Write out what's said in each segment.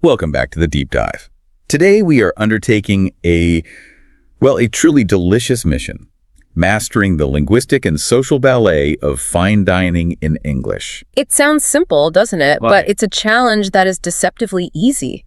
Welcome back to the Deep Dive. Today we are undertaking a truly delicious mission, mastering the linguistic and social ballet of fine dining in English. It sounds simple, doesn't it? Right. But it's a challenge that is deceptively easy.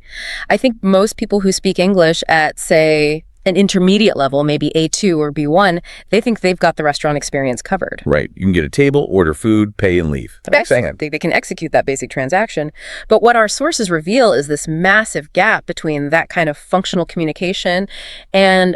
I think most people who speak English at, say, an intermediate level, maybe A2 or B1, they think they've got the restaurant experience covered. Right. You can get a table, order food, pay, and leave. They can execute that basic transaction. But what our sources reveal is this massive gap between that kind of functional communication and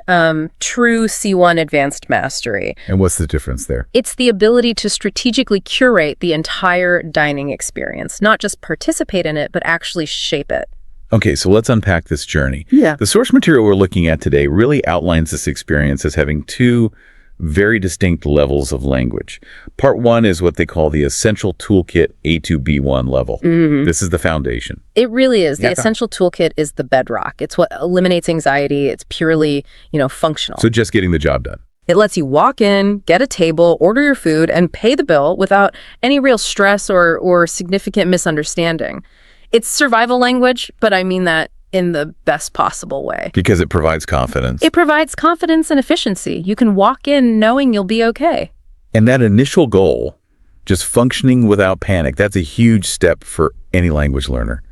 true C1 advanced mastery. And what's the difference there? It's the ability to strategically curate the entire dining experience, not just participate in it, but actually shape it. Okay, so let's unpack this journey. Yeah. The source material we're looking at today really outlines this experience as having two very distinct levels of language. Part one is what they call the essential toolkit A2B1 level. Mm-hmm. This is the foundation. It really is. The Yeah. essential toolkit is the bedrock. It's what eliminates anxiety. It's purely, functional. So just getting the job done. It lets you walk in, get a table, order your food, and pay the bill without any real stress or significant misunderstanding. It's survival language, but I mean that in the best possible way. Because it provides confidence. It provides confidence and efficiency. You can walk in knowing you'll be okay. And that initial goal, just functioning without panic, that's a huge step for any language learner.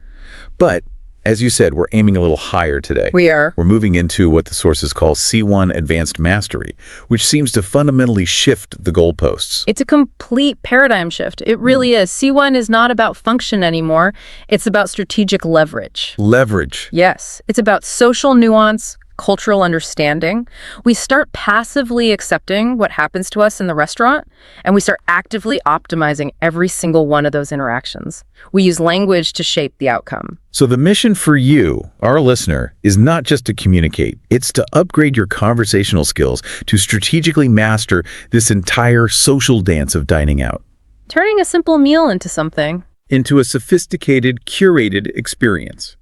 But as you said, we're aiming a little higher today. We are. We're moving into what the sources call C1 Advanced Mastery, which seems to fundamentally shift the goalposts. It's a complete paradigm shift. It really is. C1 is not about function anymore. It's about strategic leverage. Leverage. Yes. It's about social nuance, cultural understanding. We start passively accepting what happens to us in the restaurant, and we start actively optimizing every single one of those interactions. We use language to shape the outcome. So the mission for you, our listener, is not just to communicate. It's to upgrade your conversational skills to strategically master this entire social dance of dining out. Turning a simple meal into something. Into a sophisticated, curated experience.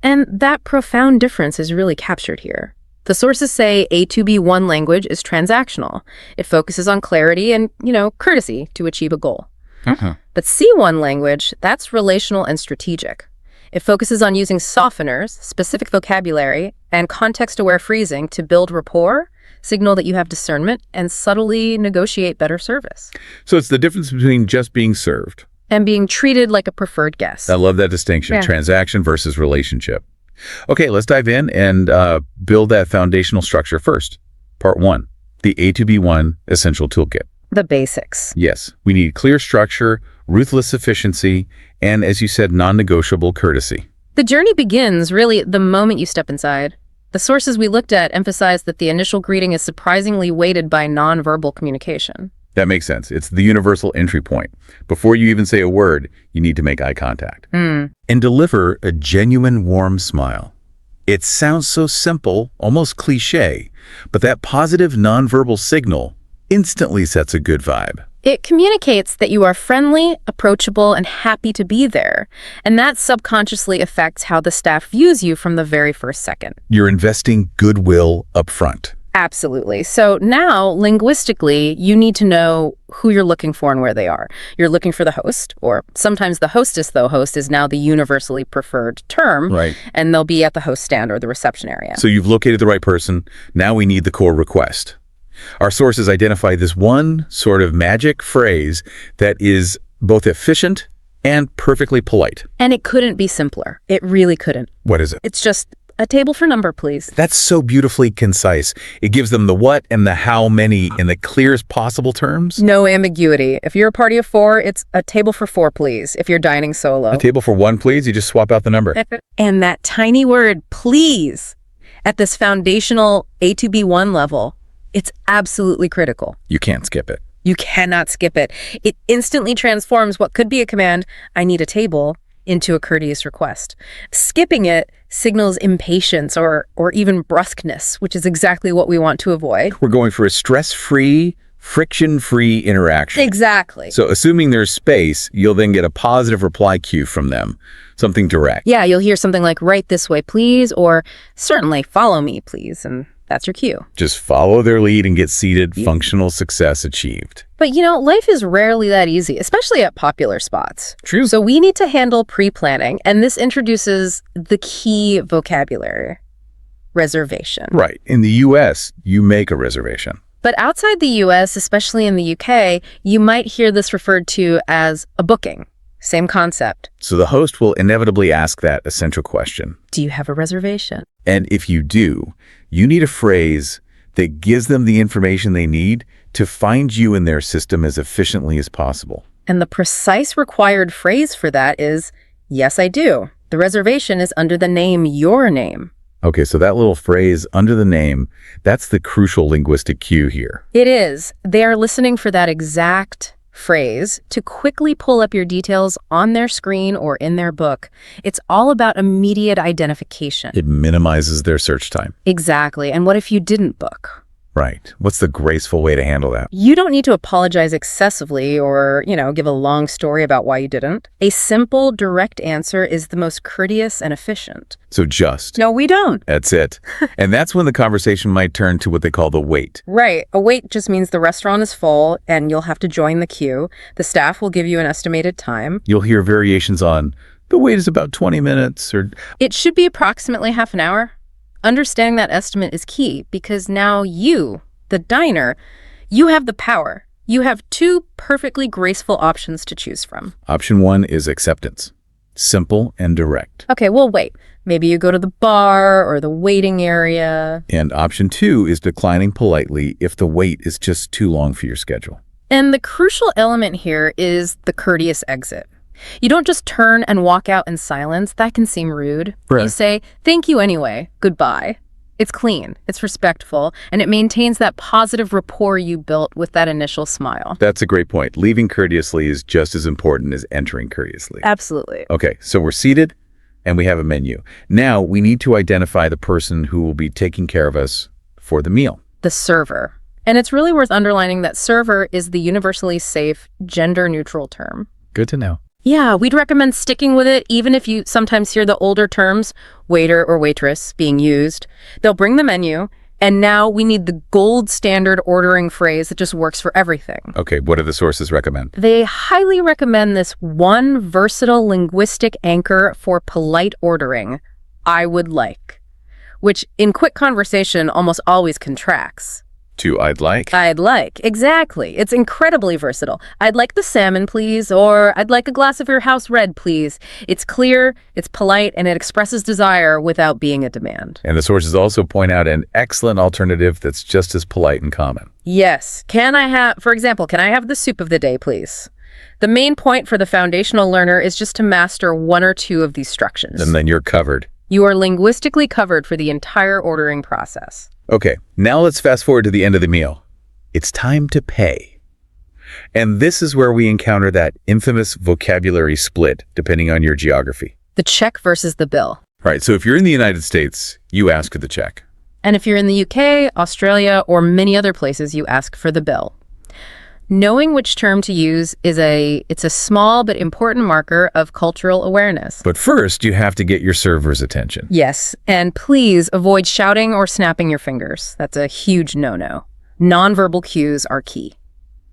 And that profound difference is really captured here. The sources say A2B1 language is transactional. It focuses on clarity and, courtesy to achieve a goal. But C1 language, that's relational and strategic. It focuses on using softeners, specific vocabulary, and context-aware phrasing to build rapport, signal that you have discernment, and subtly negotiate better service. So it's the difference between just being served and being treated like a preferred guest. I love that distinction, transaction versus relationship. Okay, let's dive in and build that foundational structure first. Part one, the A2B1 Essential Toolkit. The basics. Yes, we need clear structure, ruthless efficiency, and, as you said, non-negotiable courtesy. The journey begins, really, the moment you step inside. The sources we looked at emphasize that the initial greeting is surprisingly weighted by nonverbal communication. That makes sense. It's the universal entry point. Before you even say a word, you need to make eye contact. And deliver a genuine warm smile. It sounds so simple, almost cliche, but that positive nonverbal signal instantly sets a good vibe. It communicates that you are friendly, approachable, and happy to be there. And that subconsciously affects how the staff views you from the very first second. You're investing goodwill up front. Absolutely. So now, linguistically, you need to know who you're looking for and where they are. You're looking for the host, or sometimes the hostess, though host is now the universally preferred term. Right. And they'll be at the host stand or the reception area. So you've located the right person. Now we need the core request. Our sources identify this one sort of magic phrase that is both efficient and perfectly polite. And it couldn't be simpler. It really couldn't. What is it? It's just a table for number, please. That's so beautifully concise. It gives them the what and the how many in the clearest possible terms. No ambiguity. If you're a party of 4, it's a table for 4, please, if you're dining solo. A table for 1, please. You just swap out the number. And that tiny word, please, at this foundational A2B1 level, it's absolutely critical. You can't skip it. You cannot skip it. It instantly transforms what could be a command, I need a table, into a courteous request. Skipping it signals impatience or even brusqueness, which is exactly what we want to avoid. We're going for a stress-free, friction-free interaction. Exactly. So assuming there's space, you'll then get a positive reply cue from them, something direct. Yeah, you'll hear something like, right this way, please, or certainly follow me, please, and that's your cue. Just follow their lead and get seated. Functional success achieved. But, life is rarely that easy, especially at popular spots. True. So we need to handle pre-planning, and this introduces the key vocabulary: reservation. Right. In the U.S., you make a reservation. But outside the U.S., especially in the U.K., you might hear this referred to as a booking. Same concept. So the host will inevitably ask that essential question. Do you have a reservation? And if you do, you need a phrase that gives them the information they need to find you in their system as efficiently as possible. And the precise required phrase for that is, yes, I do. The reservation is under the name, your name. Okay, so that little phrase, under the name, that's the crucial linguistic cue here. It is. They are listening for that exact phrase to quickly pull up your details on their screen or in their book. It's all about immediate identification. It minimizes their search time. Exactly. And what if you didn't book? Right. What's the graceful way to handle that? You don't need to apologize excessively or, give a long story about why you didn't. A simple, direct answer is the most courteous and efficient. So just. No, we don't. That's it. And that's when the conversation might turn to what they call the wait. Right. A wait just means the restaurant is full and you'll have to join the queue. The staff will give you an estimated time. You'll hear variations on, the wait is about 20 minutes or... It should be approximately half an hour. Understanding that estimate is key because now you, the diner, you have the power. You have two perfectly graceful options to choose from. Option 1 is acceptance. Simple and direct. Okay, well, wait. Maybe you go to the bar or the waiting area. And option 2 is declining politely if the wait is just too long for your schedule. And the crucial element here is the courteous exit. You don't just turn and walk out in silence. That can seem rude. Right. You say, thank you anyway, goodbye. It's clean, it's respectful, and it maintains that positive rapport you built with that initial smile. That's a great point. Leaving courteously is just as important as entering courteously. Absolutely. Okay, so we're seated and we have a menu. Now we need to identify the person who will be taking care of us for the meal. The server. And it's really worth underlining that server is the universally safe, gender-neutral term. Good to know. Yeah, we'd recommend sticking with it, even if you sometimes hear the older terms, waiter or waitress, being used. They'll bring the menu, and now we need the gold standard ordering phrase that just works for everything. Okay, what do the sources recommend? They highly recommend this one versatile linguistic anchor for polite ordering, I would like, which in quick conversation almost always contracts. To I'd like? I'd like, exactly. It's incredibly versatile. I'd like the salmon, please, or I'd like a glass of your house red, please. It's clear, it's polite, and it expresses desire without being a demand. And the sources also point out an excellent alternative that's just as polite and common. Yes. For example, can I have the soup of the day, please? The main point for the foundational learner is just to master one or two of these structures. And then you're covered. You are linguistically covered for the entire ordering process. Okay, now let's fast forward to the end of the meal. It's time to pay. And this is where we encounter that infamous vocabulary split, depending on your geography. The check versus the bill. Right, so if you're in the United States, you ask for the check. And if you're in the UK, Australia, or many other places, you ask for the bill. Knowing which term to use it's a small but important marker of cultural awareness. But first, you have to get your server's attention. Yes, and please avoid shouting or snapping your fingers. That's a huge no-no. Nonverbal cues are key.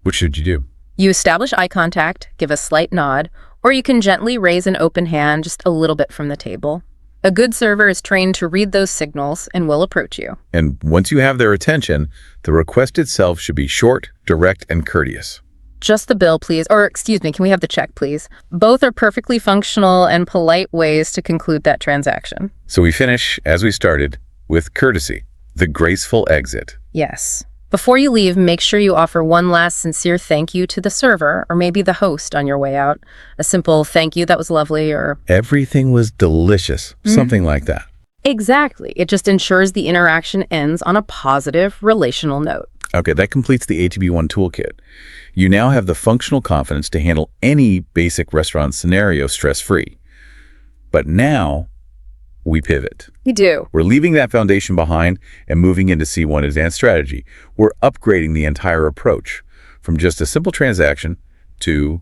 What should you do? You establish eye contact, give a slight nod, or you can gently raise an open hand just a little bit from the table. A good server is trained to read those signals and will approach you. And once you have their attention, the request itself should be short, direct, and courteous. Just the bill, please. Or, excuse me, can we have the check, please? Both are perfectly functional and polite ways to conclude that transaction. So we finish, as we started, with courtesy, the graceful exit. Yes. Before you leave, make sure you offer one last sincere thank you to the server or maybe the host on your way out. A simple thank you, that was lovely, or... Everything was delicious, something like that. Exactly. It just ensures the interaction ends on a positive relational note. Okay, that completes the ATB1 toolkit. You now have the functional confidence to handle any basic restaurant scenario stress-free. But now, we pivot. We do. We're leaving that foundation behind and moving into C1 Advanced Strategy. We're upgrading the entire approach from just a simple transaction to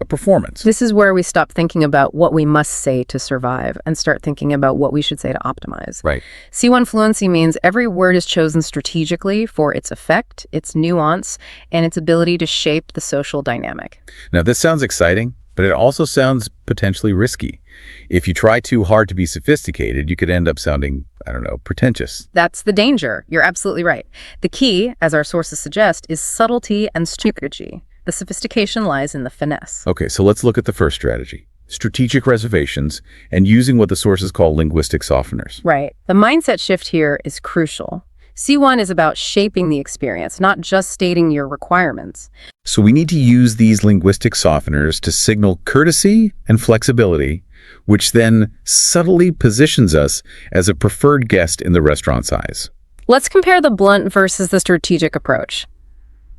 a performance. This is where we stop thinking about what we must say to survive and start thinking about what we should say to optimize. Right. C1 fluency means every word is chosen strategically for its effect, its nuance, and its ability to shape the social dynamic. Now, this sounds exciting, but it also sounds potentially risky. If you try too hard to be sophisticated, you could end up sounding, I don't know, pretentious. That's the danger. You're absolutely right. The key, as our sources suggest, is subtlety and strategy. The sophistication lies in the finesse. Okay, so let's look at the first strategy. Strategic reservations and using what the sources call linguistic softeners. Right. The mindset shift here is crucial. C1 is about shaping the experience, not just stating your requirements. So we need to use these linguistic softeners to signal courtesy and flexibility, which then subtly positions us as a preferred guest in the restaurant's eyes. Let's compare the blunt versus the strategic approach.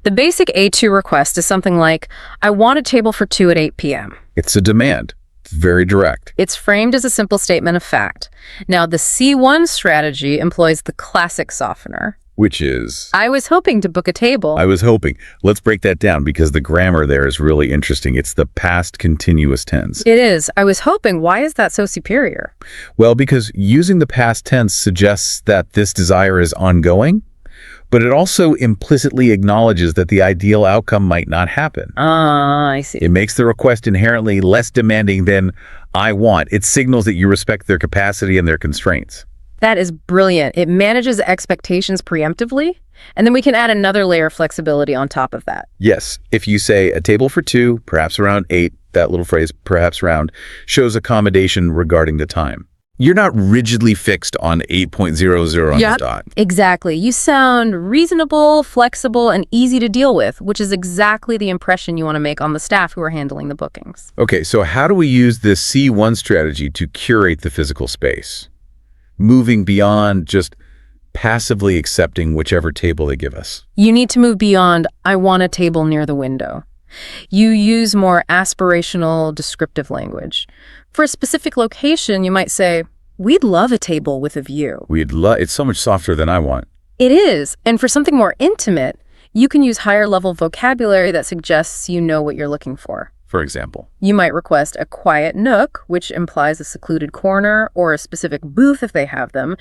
The basic A2 request is something like, I want a table for 2 at 8 p.m. It's a demand. It's very direct. It's framed as a simple statement of fact. Now, the C1 strategy employs the classic softener, Which is, I was hoping to book a table. I was hoping. Let's break that down because the grammar there is really interesting. It's the past continuous tense. It is. I was hoping. Why is that so superior? Well, because using the past tense suggests that this desire is ongoing, but it also implicitly acknowledges that the ideal outcome might not happen. I see. It makes the request inherently less demanding than I want. It signals that you respect their capacity and their constraints. That is brilliant. It manages expectations preemptively, and then we can add another layer of flexibility on top of that. Yes, if you say a table for 2, perhaps around 8, that little phrase, perhaps round, shows accommodation regarding the time. You're not rigidly fixed on 8.00 on the dot. Exactly. You sound reasonable, flexible, and easy to deal with, which is exactly the impression you want to make on the staff who are handling the bookings. Okay, so how do we use this C1 strategy to curate the physical space? Moving beyond just passively accepting whichever table they give us. You need to move beyond, I want a table near the window. You use more aspirational, descriptive language. For a specific location, you might say, we'd love a table with a view. It's so much softer than I want. It is. And for something more intimate, you can use higher level vocabulary that suggests you know what you're looking for. For example, You might request a quiet nook, which implies a secluded corner, or a specific booth if they have them.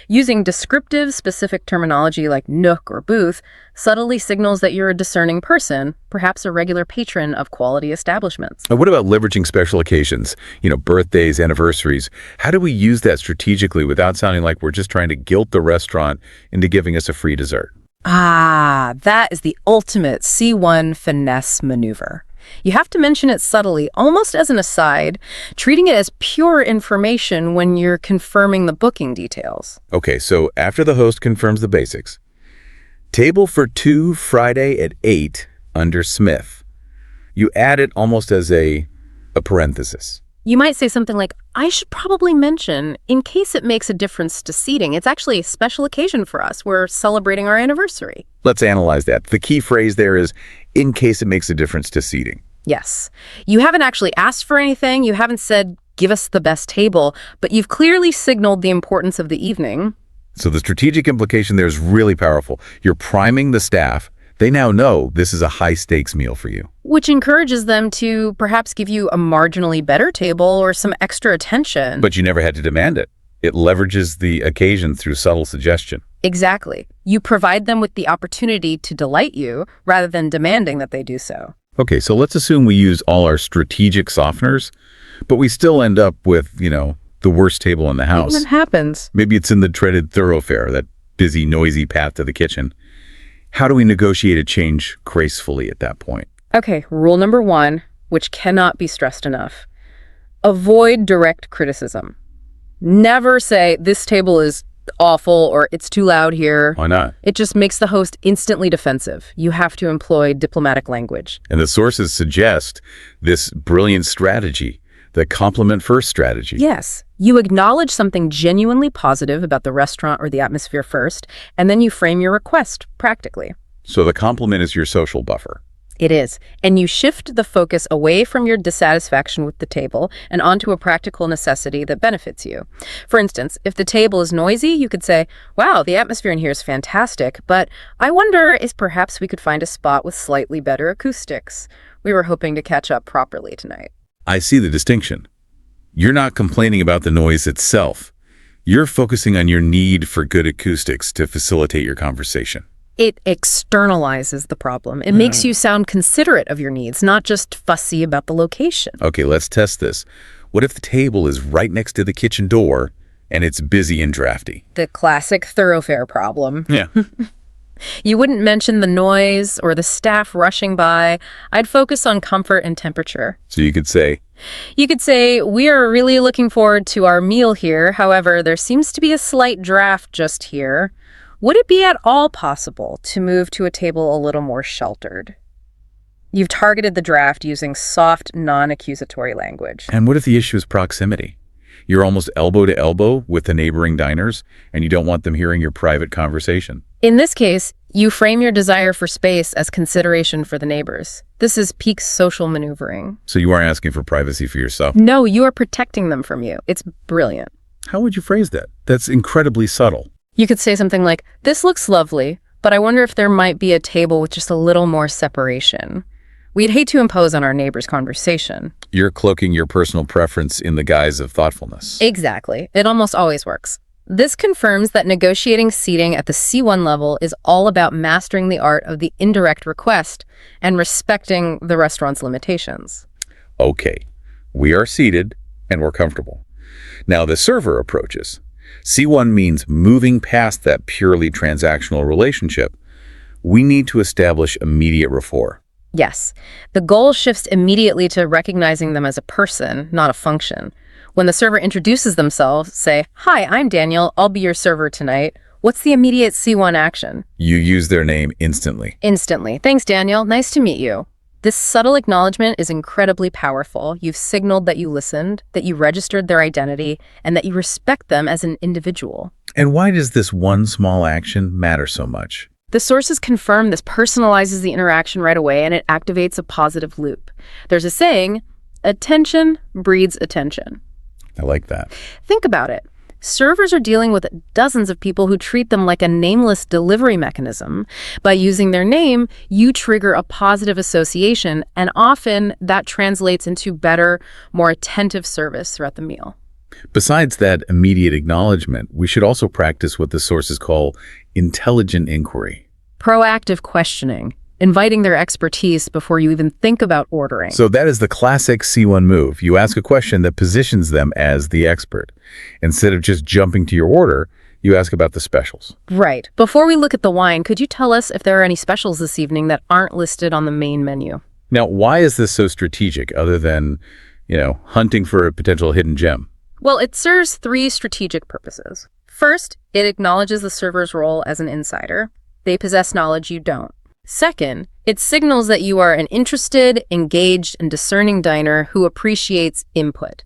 Using descriptive, specific terminology like nook or booth subtly signals that you're a discerning person, perhaps a regular patron of quality establishments. what about leveraging special occasions? Birthdays, anniversaries. How do we use that strategically without sounding like we're just trying to guilt the restaurant into giving us a free dessert? That is the ultimate C1 finesse maneuver. You have to mention it subtly, almost as an aside, treating it as pure information when you're confirming the booking details. Okay, so after the host confirms the basics, table for 2 Friday at 8 under Smith. You add it almost as a parenthesis. You might say something like, I should probably mention, in case it makes a difference to seating, it's actually a special occasion for us. We're celebrating our anniversary. Let's analyze that. The key phrase there is, in case it makes a difference to seating. Yes. You haven't actually asked for anything. You haven't said, give us the best table, but you've clearly signaled the importance of the evening. So the strategic implication there is really powerful. You're priming the staff. They now know this is a high-stakes meal for you. Which encourages them to perhaps give you a marginally better table or some extra attention. But you never had to demand it. It leverages the occasion through subtle suggestion. Exactly. You provide them with the opportunity to delight you rather than demanding that they do so. Okay, so let's assume we use all our strategic softeners, but we still end up with, the worst table in the house. That happens. Maybe it's in the treaded thoroughfare, that busy, noisy path to the kitchen. How do we negotiate a change gracefully at that point? Okay, rule number 1, which cannot be stressed enough. Avoid direct criticism. Never say, this table is awful or it's too loud here. Why not? It just makes the host instantly defensive. You have to employ diplomatic language. And the sources suggest this brilliant strategy, the compliment-first strategy. Yes. You acknowledge something genuinely positive about the restaurant or the atmosphere first, and then you frame your request practically. So the compliment is your social buffer. It is. And you shift the focus away from your dissatisfaction with the table and onto a practical necessity that benefits you. For instance, if the table is noisy, you could say, wow, the atmosphere in here is fantastic, but I wonder if perhaps we could find a spot with slightly better acoustics. We were hoping to catch up properly tonight. I see the distinction. You're not complaining about the noise itself. You're focusing on your need for good acoustics to facilitate your conversation. It externalizes the problem. It makes you sound considerate of your needs, not just fussy about the location. Okay, let's test this. What if the table is right next to the kitchen door and it's busy and drafty? The classic thoroughfare problem. Yeah. You wouldn't mention the noise or the staff rushing by. I'd focus on comfort and temperature. So you could say, we are really looking forward to our meal here. However, there seems to be a slight draft just here. Would it be at all possible to move to a table a little more sheltered? You've targeted the draft using soft, non-accusatory language. and what if the issue is proximity? You're almost elbow to elbow with the neighboring diners, and you don't want them hearing your private conversation. In this case, you frame your desire for space as consideration for the neighbors. This is peak social maneuvering. So you aren't asking for privacy for yourself. No, you are protecting them from you. It's brilliant. How would you phrase that? That's incredibly subtle. You could say something like, this looks lovely, but I wonder if there might be a table with just a little more separation. We'd hate to impose on our neighbor's conversation. You're cloaking your personal preference in the guise of thoughtfulness. Exactly. It almost always works. This confirms that negotiating seating at the C1 level is all about mastering the art of the indirect request and respecting the restaurant's limitations. Okay, we are seated and we're comfortable. Now the server approaches. C1 means moving past that purely transactional relationship. We need to establish immediate rapport. Yes, the goal shifts immediately to recognizing them as a person, not a function. When the server introduces themselves, say, hi, I'm Daniel, I'll be your server tonight. What's the immediate C1 action? You use their name instantly. Instantly. Thanks, Daniel. Nice to meet you. This subtle acknowledgement is incredibly powerful. You've signaled that you listened, that you registered their identity, and that you respect them as an individual. And why does this one small action matter so much? The sources confirm this personalizes the interaction right away, and it activates a positive loop. There's a saying, attention breeds attention. I like that. Think about it. Servers are dealing with dozens of people who treat them like a nameless delivery mechanism. By using their name, you trigger a positive association, and often that translates into better, more attentive service throughout the meal. Besides that immediate acknowledgement, we should also practice what the sources call intelligent inquiry. Proactive questioning, inviting their expertise before you even think about ordering. So that is the classic C1 move. You ask a question that positions them as the expert. Instead of just jumping to your order, you ask about the specials. Right. Before we look at the wine, could you tell us if there are any specials this evening that aren't listed on the main menu? Now, why is this so strategic other than, hunting for a potential hidden gem? Well, it serves three strategic purposes. First, it acknowledges the server's role as an insider. They possess knowledge you don't. Second, it signals that you are an interested, engaged, and discerning diner who appreciates input.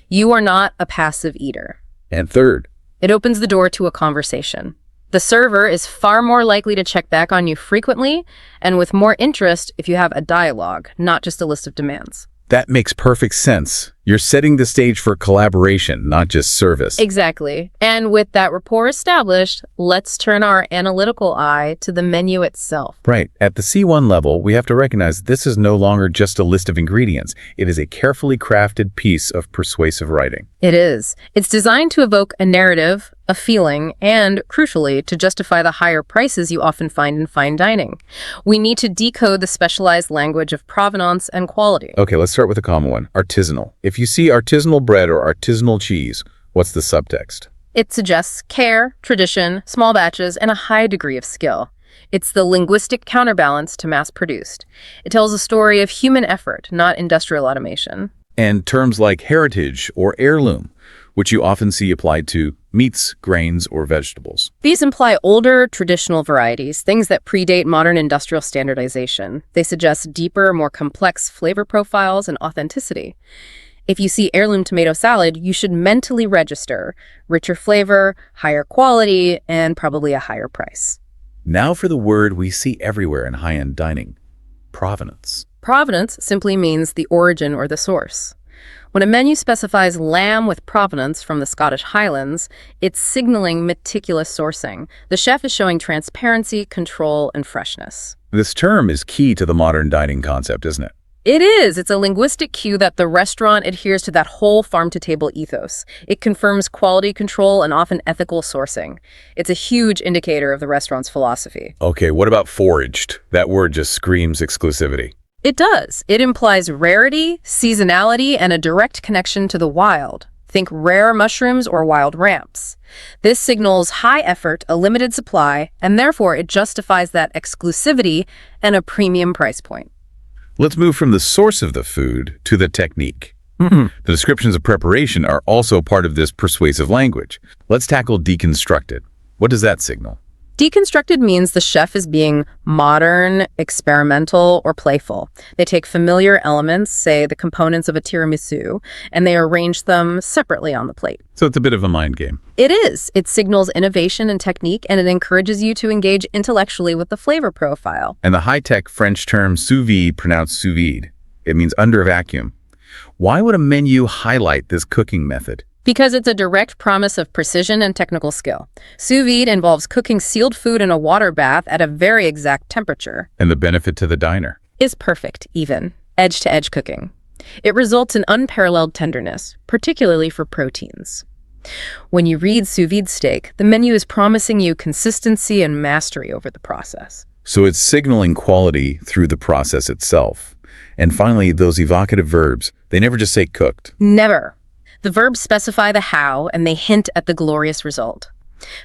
You are not a passive eater. And third, it opens the door to a conversation. The server is far more likely to check back on you frequently and with more interest if you have a dialogue, not just a list of demands. that makes perfect sense. You're setting the stage for collaboration, not just service. Exactly. And with that rapport established, let's turn our analytical eye to the menu itself. Right. At the C1 level, we have to recognize this is no longer just a list of ingredients. It is a carefully crafted piece of persuasive writing. It is. It's designed to evoke a narrative, a feeling, and, crucially, to justify the higher prices you often find in fine dining. We need to decode the specialized language of provenance and quality. Okay, let's start with a common one, artisanal. If you see artisanal bread or artisanal cheese, what's the subtext? It suggests care, tradition, small batches, and a high degree of skill. It's the linguistic counterbalance to mass-produced. It tells a story of human effort, not industrial automation. And terms like heritage or heirloom, which you often see applied to meats, grains, or vegetables. These imply older, traditional varieties, things that predate modern industrial standardization. They suggest deeper, more complex flavor profiles and authenticity. If you see heirloom tomato salad, you should mentally register richer flavor, higher quality, and probably a higher price. Now for the word we see everywhere in high-end dining, provenance? Provenance simply means the origin or the source. When a menu specifies lamb with provenance from the Scottish Highlands, it's signaling meticulous sourcing. The chef is showing transparency, control, and freshness. This term is key to the modern dining concept, isn't it? It is. It's a linguistic cue that the restaurant adheres to that whole farm-to-table ethos. It confirms quality control and often ethical sourcing. It's a huge indicator of the restaurant's philosophy. Okay, what about foraged? That word just screams exclusivity. It does. It implies rarity, seasonality, and a direct connection to the wild. Think rare mushrooms or wild ramps. This signals high effort, a limited supply, and therefore it justifies that exclusivity and a premium price point. Let's move from the source of the food to the technique. The descriptions of preparation are also part of this persuasive language. Let's tackle deconstructed. What does that signal? Deconstructed means the chef is being modern, experimental, or playful. They take familiar elements, say the components of a tiramisu, and they arrange them separately on the plate. So it's a bit of a mind game. It is. It signals innovation and technique, and it encourages you to engage intellectually with the flavor profile. And the high-tech French term sous vide, pronounced sous vide, it means under vacuum. Why would a menu highlight this cooking method? Because it's a direct promise of precision and technical skill. Sous vide involves cooking sealed food in a water bath at a very exact temperature. And the benefit to the diner? Is perfect, even. Edge-to-edge cooking. It results in unparalleled tenderness, particularly for proteins. When you read sous vide steak, the menu is promising you consistency and mastery over the process. So it's signaling quality through the process itself. And finally, those evocative verbs, they never just say cooked. Never. The verbs specify the how, and they hint at the glorious result.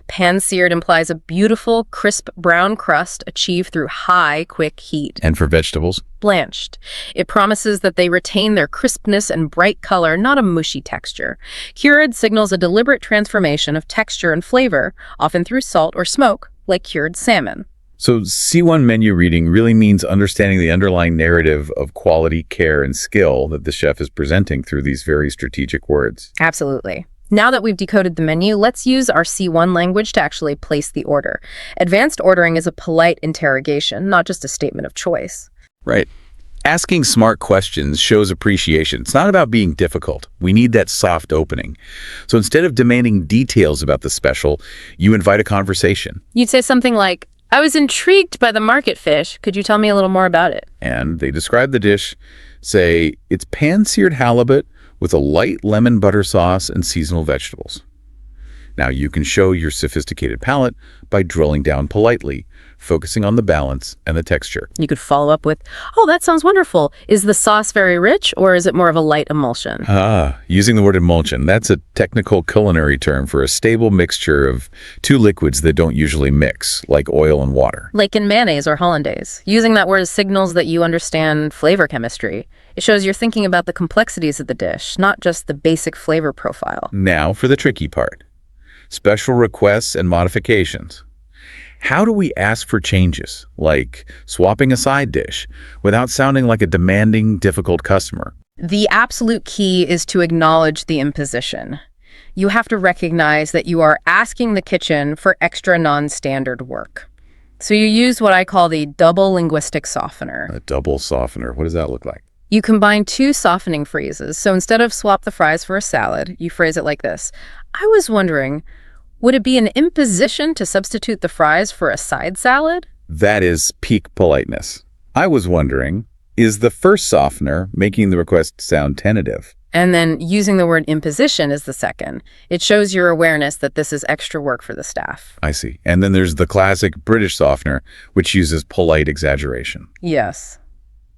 Pan-seared implies a beautiful, crisp brown crust achieved through high, quick heat. And for vegetables? Blanched. It promises that they retain their crispness and bright color, not a mushy texture. Cured signals a deliberate transformation of texture and flavor, often through salt or smoke, like cured salmon. So C1 menu reading really means understanding the underlying narrative of quality, care, and skill that the chef is presenting through these very strategic words. Absolutely. Now that we've decoded the menu, let's use our C1 language to actually place the order. Advanced ordering is a polite interrogation, not just a statement of choice. Right. Asking smart questions shows appreciation. It's not about being difficult. We need that soft opening. So instead of demanding details about the special, you invite a conversation. You'd say something like, I was intrigued by the market fish. Could you tell me a little more about it? And they describe the dish, say, it's pan-seared halibut with a light lemon butter sauce and seasonal vegetables. Now, you can show your sophisticated palate by drilling down politely, focusing on the balance and the texture. You could follow up with, oh, that sounds wonderful. Is the sauce very rich, or is it more of a light emulsion? Using the word emulsion, that's a technical culinary term for a stable mixture of two liquids that don't usually mix, like oil and water. Like in mayonnaise or hollandaise. Using that word signals that you understand flavor chemistry. It shows you're thinking about the complexities of the dish, not just the basic flavor profile. Now for the tricky part. Special requests and modifications. How do we ask for changes, like swapping a side dish, without sounding like a demanding, difficult customer? The absolute key is to acknowledge the imposition. You have to recognize that you are asking the kitchen for extra non-standard work. So you use what I call the double linguistic softener. A double softener, what does that look like? You combine two softening phrases. So instead of swap the fries for a salad, you phrase it like this. I was wondering, would it be an imposition to substitute the fries for a side salad? That is peak politeness. I was wondering, is the first softener making the request sound tentative? And then using the word imposition is the second. It shows your awareness that this is extra work for the staff. I see. And then there's the classic British softener, which uses polite exaggeration. Yes.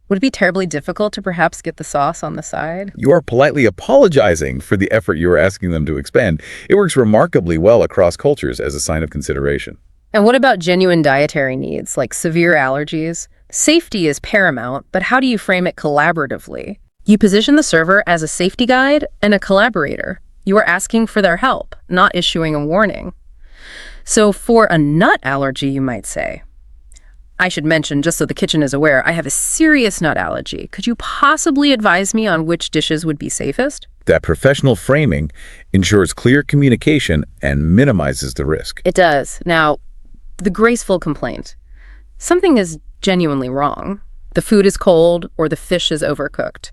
Would it be terribly difficult to perhaps get the sauce on the side? You are politely apologizing for the effort you are asking them to expend. It works remarkably well across cultures as a sign of consideration. And what about genuine dietary needs, like severe allergies? Safety is paramount, but how do you frame it collaboratively? You position the server as a safety guide and a collaborator. You are asking for their help, not issuing a warning. So for a nut allergy, you might say, I should mention, just so the kitchen is aware, I have a serious nut allergy. Could you possibly advise me on which dishes would be safest? That professional framing ensures clear communication and minimizes the risk. It does. Now, the graceful complaint. Something is genuinely wrong. the food is cold, or the fish is overcooked.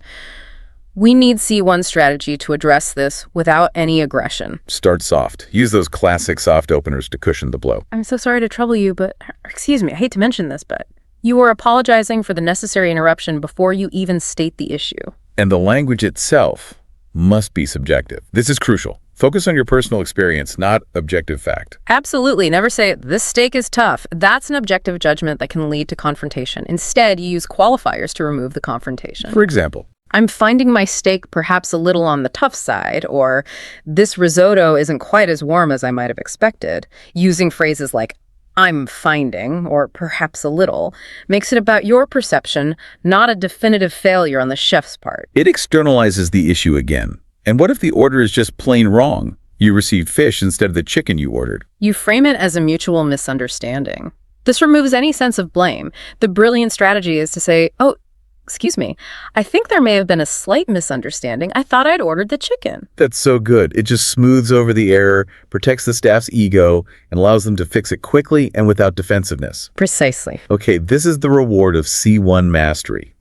We need C1 strategy to address this without any aggression. Start soft. Use those classic soft openers to cushion the blow. I'm so sorry to trouble you, but, excuse me, I hate to mention this, but you are apologizing for the necessary interruption before you even state the issue. And the language itself must be subjective. This is crucial. Focus on your personal experience, not objective fact. Absolutely. Never say, this steak is tough. That's an objective judgment that can lead to confrontation. Instead, you use qualifiers to remove the confrontation. For example, I'm finding my steak perhaps a little on the tough side, or this risotto isn't quite as warm as I might have expected. Using phrases like, I'm finding, or perhaps a little, makes it about your perception, not a definitive failure on the chef's part. it externalizes the issue again. And what if the order is just plain wrong? You received fish instead of the chicken you ordered. You frame it as a mutual misunderstanding. This removes any sense of blame. The brilliant strategy is to say, oh, excuse me, I think there may have been a slight misunderstanding. I thought I'd ordered the chicken. That's so good. It just smooths over the error, protects the staff's ego, and allows them to fix it quickly and without defensiveness. Precisely. Okay, this is the reward of C1 mastery.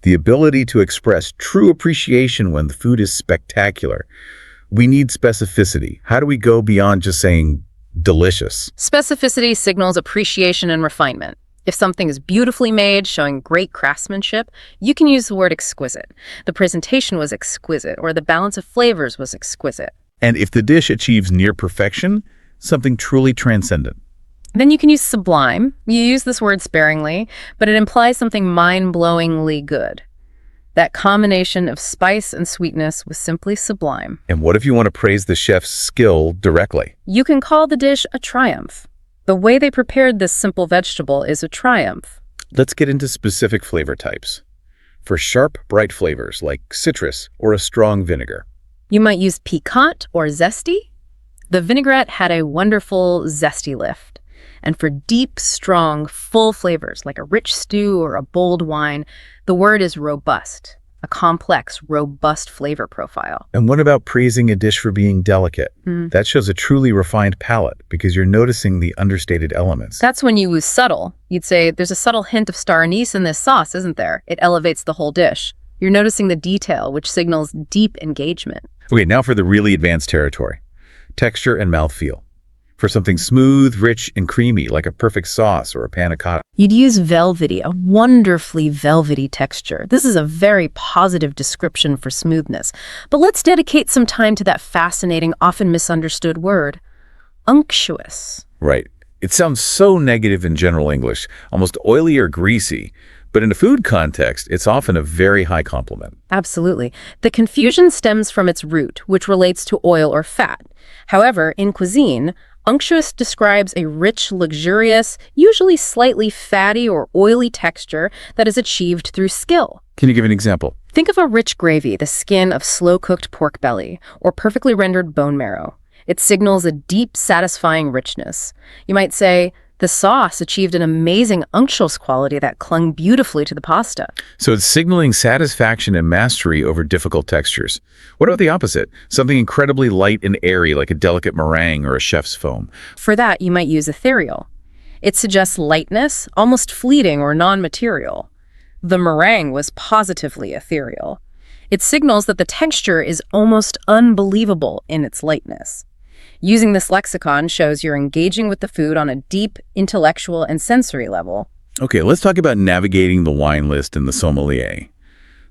The ability to express true appreciation when the food is spectacular. We need specificity. How do we go beyond just saying delicious? Specificity signals appreciation and refinement. If something is beautifully made, showing great craftsmanship, you can use the word exquisite. The presentation was exquisite, or the balance of flavors was exquisite. And if the dish achieves near perfection, something truly transcendent. Then you can use sublime. You use this word sparingly, but it implies something mind-blowingly good. That combination of spice and sweetness was simply sublime. And what if you want to praise the chef's skill directly? You can call the dish a triumph. The way they prepared this simple vegetable is a triumph. Let's get into specific flavor types. For sharp, bright flavors like citrus or a strong vinegar. You might use piquant or zesty. The vinaigrette had a wonderful zesty lift. And for deep, strong, full flavors like a rich stew or a bold wine, the word is robust, a complex, robust flavor profile. And what about praising a dish for being delicate? That shows a truly refined palate because you're noticing the understated elements. That's when you use subtle. You'd say, there's a subtle hint of star anise in this sauce, isn't there? It elevates the whole dish. You're noticing the detail, which signals deep engagement. Okay, now for the really advanced territory. Texture and mouthfeel. For something smooth, rich, and creamy, like a perfect sauce or a panna cotta. You'd use velvety, a wonderfully velvety texture. This is a very positive description for smoothness. But let's dedicate some time to that fascinating, often misunderstood word, unctuous. Right. It sounds so negative in general English, almost oily or greasy. But in a food context, it's often a very high compliment. Absolutely. The confusion stems from its root, which relates to oil or fat. However, in cuisine, unctuous describes a rich, luxurious, usually slightly fatty or oily texture that is achieved through skill. Can you give an example? Think of a rich gravy, the skin of slow-cooked pork belly, or perfectly rendered bone marrow. It signals a deep, satisfying richness. You might say, the sauce achieved an amazing unctuous quality that clung beautifully to the pasta. So it's signaling satisfaction and mastery over difficult textures. What about the opposite? Something incredibly light and airy, like a delicate meringue or a chef's foam. For that, you might use ethereal. It suggests lightness, almost fleeting or non-material. The meringue was positively ethereal. It signals that the texture is almost unbelievable in its lightness. Using this lexicon shows you're engaging with the food on a deep, intellectual, and sensory level. Okay, let's talk about navigating the wine list and the sommelier.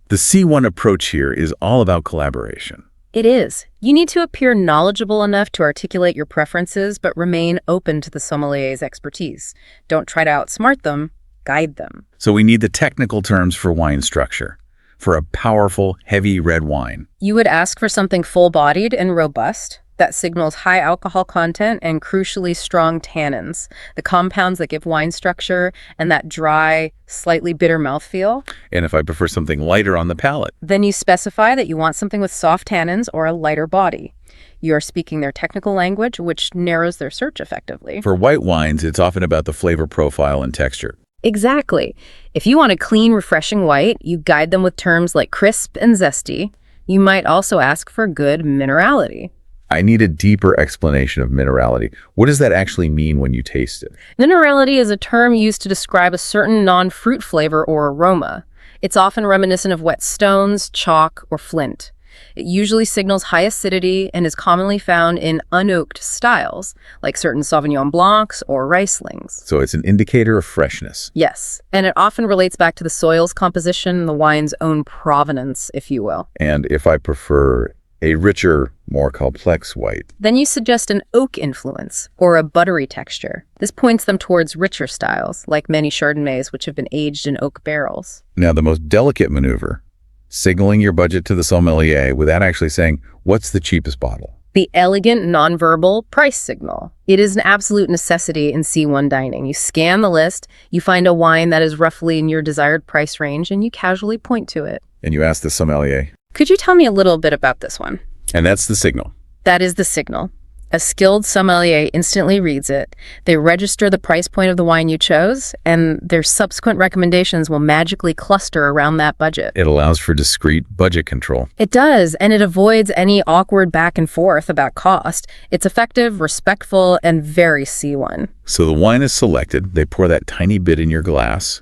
The C1 approach here is all about collaboration. It is. You need to appear knowledgeable enough to articulate your preferences, but remain open to the sommelier's expertise. Don't try to outsmart them, guide them. So we need the technical terms for wine structure. For a powerful, heavy red wine. You would ask for something full-bodied and robust. That signals high alcohol content and crucially strong tannins, the compounds that give wine structure and that dry, slightly bitter mouthfeel. And if I prefer something lighter on the palate? Then you specify that you want something with soft tannins or a lighter body. You are speaking their technical language, which narrows their search effectively. For white wines, it's often about the flavor profile and texture. Exactly. If you want a clean, refreshing white, you guide them with terms like crisp and zesty. You might also ask for good minerality. I need a deeper explanation of minerality. What does that actually mean when you taste it? Minerality is a term used to describe a certain non-fruit flavor or aroma. It's often reminiscent of wet stones, chalk, or flint. It usually signals high acidity and is commonly found in unoaked styles, like certain Sauvignon Blancs or Rieslings. So it's an indicator of freshness. Yes, and it often relates back to the soil's composition, the wine's own provenance, if you will. And if I prefer a richer, more complex white, then you suggest an oak influence or a buttery texture. This points them towards richer styles, like many Chardonnays which have been aged in oak barrels. Now, the most delicate maneuver, signaling your budget to the sommelier without actually saying, what's the cheapest bottle? The elegant, nonverbal price signal. It is an absolute necessity in C1 dining. You scan the list, you find a wine that is roughly in your desired price range, and you casually point to it. And you ask the sommelier. Could you tell me a little bit about this one? And that's the signal. That is the signal. A skilled sommelier instantly reads it. They register the price point of the wine you chose, and their subsequent recommendations will magically cluster around that budget. It allows for discrete budget control. It does, and it avoids any awkward back and forth about cost. It's effective, respectful, and very C1. So the wine is selected. They pour that tiny bit in your glass.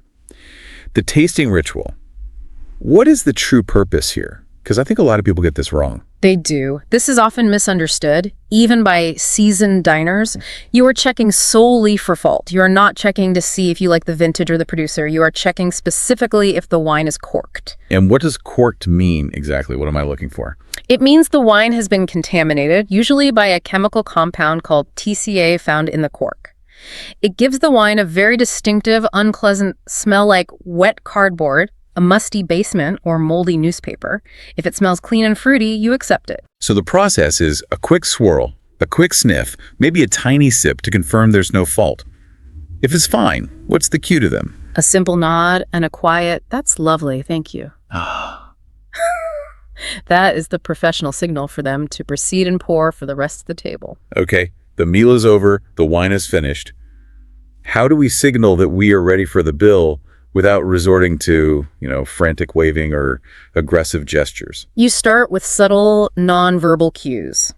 The tasting ritual. What is the true purpose here? Because I think a lot of people get this wrong. They do. This is often misunderstood, even by seasoned diners. You are checking solely for fault. You are not checking to see if you like the vintage or the producer. You are checking specifically if the wine is corked. And what does corked mean exactly? What am I looking for? It means the wine has been contaminated, usually by a chemical compound called TCA found in the cork. It gives the wine a very distinctive, unpleasant smell like wet cardboard, a musty basement, or moldy newspaper. If it smells clean and fruity, you accept it. So the process is a quick swirl, a quick sniff, maybe a tiny sip to confirm there's no fault. If it's fine, what's the cue to them? A simple nod and a quiet, "That's lovely, thank you." That is the professional signal for them to proceed and pour for the rest of the table. Okay, the meal is over, the wine is finished. How do we signal that we are ready for the bill without resorting to, frantic waving or aggressive gestures? You start with subtle, nonverbal cues,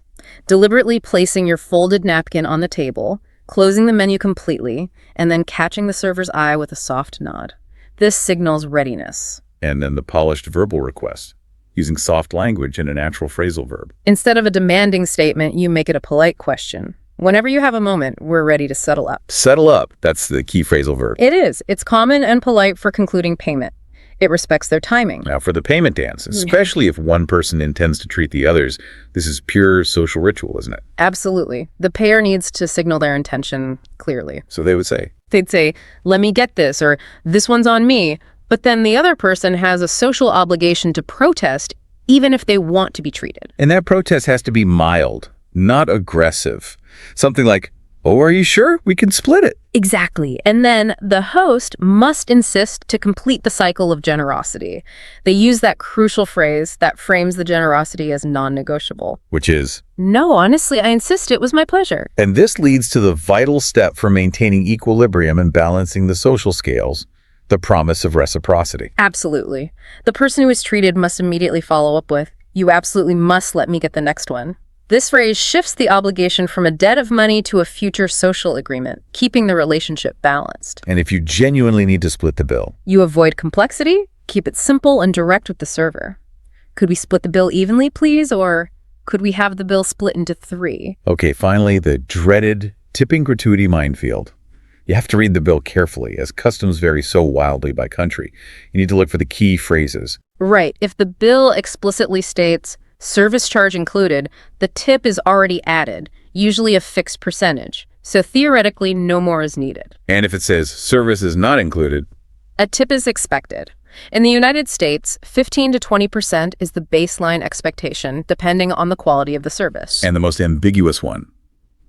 deliberately placing your folded napkin on the table, closing the menu completely, and then catching the server's eye with a soft nod. This signals readiness. And then the polished verbal request, using soft language and a natural phrasal verb. Instead of a demanding statement, you make it a polite question. Whenever you have a moment, we're ready to settle up. Settle up, that's the key phrasal verb. It is. It's common and polite for concluding payment. It respects their timing. Now for the payment dance, especially if one person intends to treat the others, this is pure social ritual, isn't it? Absolutely. The payer needs to signal their intention clearly. So they would say, They'd say, "Let me get this," or "This one's on me." But then the other person has a social obligation to protest, even if they want to be treated. and that protest has to be mild, not aggressive. Something like, "Oh, are you sure? We can split it." Exactly. And then the host must insist to complete the cycle of generosity. They use that crucial phrase that frames the generosity as non-negotiable. Which is, "No, honestly, I insist. It was my pleasure." and this leads to the vital step for maintaining equilibrium and balancing the social scales, the promise of reciprocity. Absolutely. The person who is treated must immediately follow up with, "You absolutely must let me get the next one." This phrase shifts the obligation from a debt of money to a future social agreement, keeping the relationship balanced. And if you genuinely need to split the bill, You avoid complexity, keep it simple and direct with the server. "Could we split the bill evenly, please?" Or "Could we have the bill split into 3? okay, finally, the dreaded tipping gratuity minefield. You have to read the bill carefully, as customs vary so wildly by country. You need to look for the key phrases. Right. If the bill explicitly states, "Service charge included," the tip is already added, usually a fixed percentage. So theoretically, no more is needed. And if it says service is not included, A tip is expected. In the United States, 15 to 20% is the baseline expectation, depending on the quality of the service. and the most ambiguous one,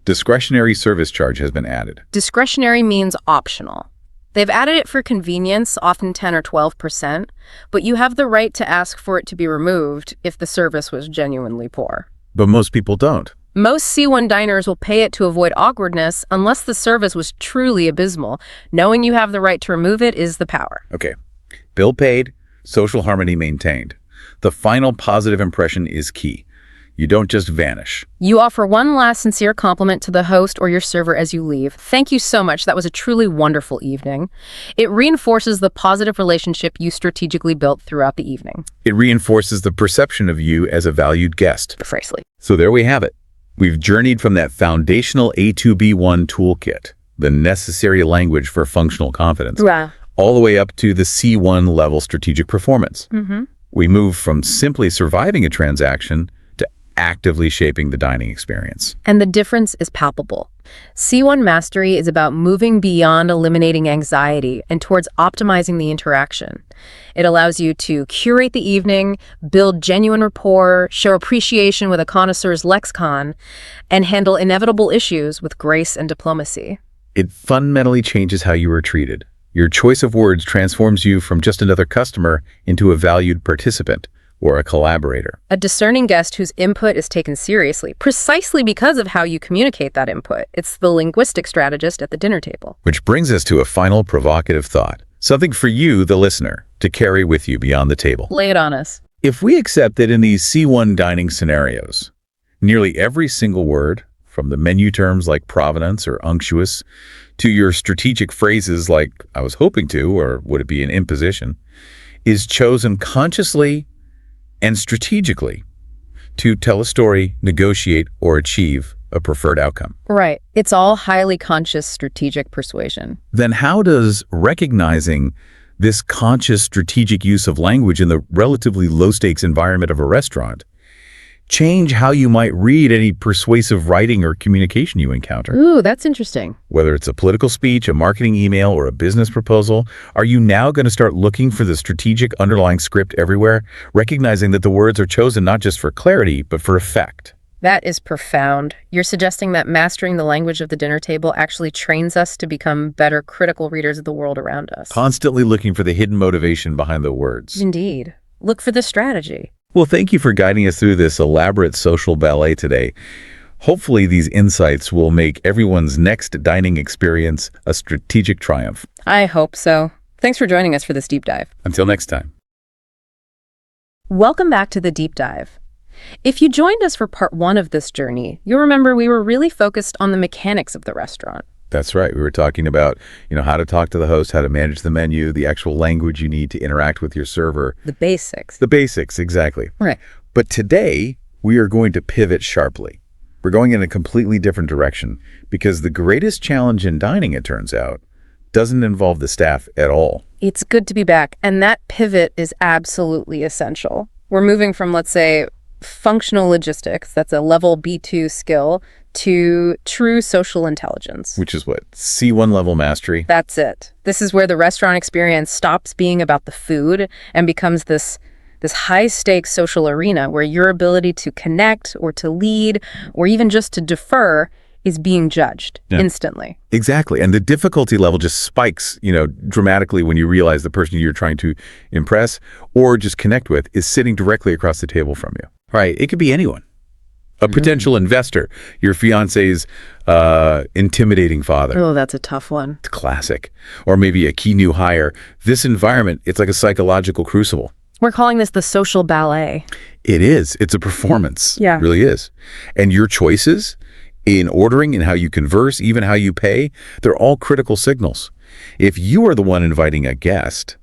discretionary service charge has been added. Discretionary means optional. They've added it for convenience, often 10 or 12%, but you have the right to ask for it to be removed if the service was genuinely poor. But most people don't. Most C1 diners will pay it to avoid awkwardness unless the service was truly abysmal. Knowing you have the right to remove it is the power. Okay, bill paid, social harmony maintained. The final positive impression is key. You don't just vanish. You offer one last sincere compliment to the host or your server as you leave. Thank you so much. That was a truly wonderful evening. It reinforces the positive relationship you strategically built throughout the evening. It reinforces the perception of you as a valued guest. Precisely. So there we have it. We've journeyed from that foundational A2B1 toolkit, the necessary language for functional confidence, Wow. all the way up to the C1 level strategic performance. We move from simply surviving a transaction to actively shaping the dining experience. And the difference is palpable. C1 mastery is about moving beyond eliminating anxiety and towards optimizing the interaction. It allows you to curate the evening, build genuine rapport, show appreciation with a connoisseur's lexicon, and handle inevitable issues with grace and diplomacy. It fundamentally changes how you are treated. Your choice of words transforms you from just another customer into a valued participant or a collaborator. A discerning guest whose input is taken seriously, precisely because of how you communicate that input. It's the linguistic strategist at the dinner table. Which brings us to a final provocative thought, something for you, the listener, to carry with you beyond the table. Lay it on us. If we accept that in these C1 dining scenarios, nearly every single word, from the menu terms like provenance or unctuous, to your strategic phrases like, I was hoping to, or would it be an imposition, is chosen consciously and strategically to tell a story, negotiate, or achieve a preferred outcome. Right. It's all highly conscious strategic persuasion. Then how does recognizing this conscious strategic use of language in the relatively low-stakes environment of a restaurant change how you might read any persuasive writing or communication you encounter? Ooh, that's interesting. Whether it's a political speech, a marketing email, or a business proposal, are you now going to start looking for the strategic underlying script everywhere, recognizing that the words are chosen not just for clarity, but for effect? That is profound. You're suggesting that mastering the language of the dinner table actually trains us to become better critical readers of the world around us. Constantly looking for the hidden motivation behind the words. Indeed. Look for the strategy. Well, thank you for guiding us through this elaborate social ballet today. Hopefully, these insights will make everyone's next dining experience a strategic triumph. I hope so. Thanks for joining us for this deep dive. Until next time. Welcome back to the deep dive. If you joined us for part 1 of this journey, you'll remember we were really focused on the mechanics of the restaurant. That's right. We were talking about, how to talk to the host, how to manage the menu, the actual language you need to interact with your server. The basics. The basics, exactly. Right. But today, we are going to pivot sharply. We're going in a completely different direction because the greatest challenge in dining, it turns out, doesn't involve the staff at all. It's good to be back, and that pivot is absolutely essential. We're moving from, let's say, functional logistics, that's a level B2 skill, to true social intelligence. Which is what? C1 level mastery? That's it. This is where the restaurant experience stops being about the food and becomes this high-stakes social arena where your ability to connect or to lead or even just to defer is being judged instantly. Exactly. And the difficulty level just spikes, dramatically when you realize the person you're trying to impress or just connect with is sitting directly across the table from you. Right. It could be anyone. A potential investor, your fiance's intimidating father. Oh, that's a tough one. It's classic. Or maybe a key new hire. This environment, it's like a psychological crucible. We're calling this the social ballet. It is. It's a performance. Yeah. It really is. And your choices in ordering and how you converse, even how you pay, they're all critical signals. If you are the one inviting a guest,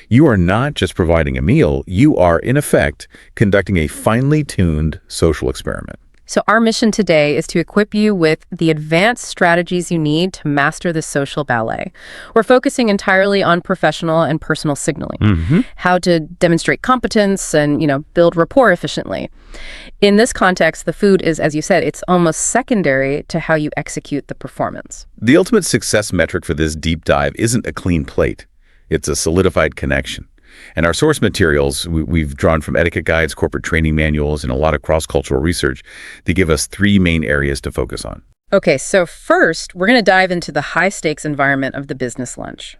you are not just providing a meal, you are, in effect, conducting a finely tuned social experiment. So our mission today is to equip you with the advanced strategies you need to master the social ballet. We're focusing entirely on professional and personal signaling, how to demonstrate competence and, build rapport efficiently. In this context, the food is, as you said, it's almost secondary to how you execute the performance. The ultimate success metric for this deep dive isn't a clean plate. It's a solidified connection. And our source materials, we've drawn from etiquette guides, corporate training manuals, and a lot of cross-cultural research. They give us 3 main areas to focus on. Okay, so first, we're going to dive into the high-stakes environment of the business lunch.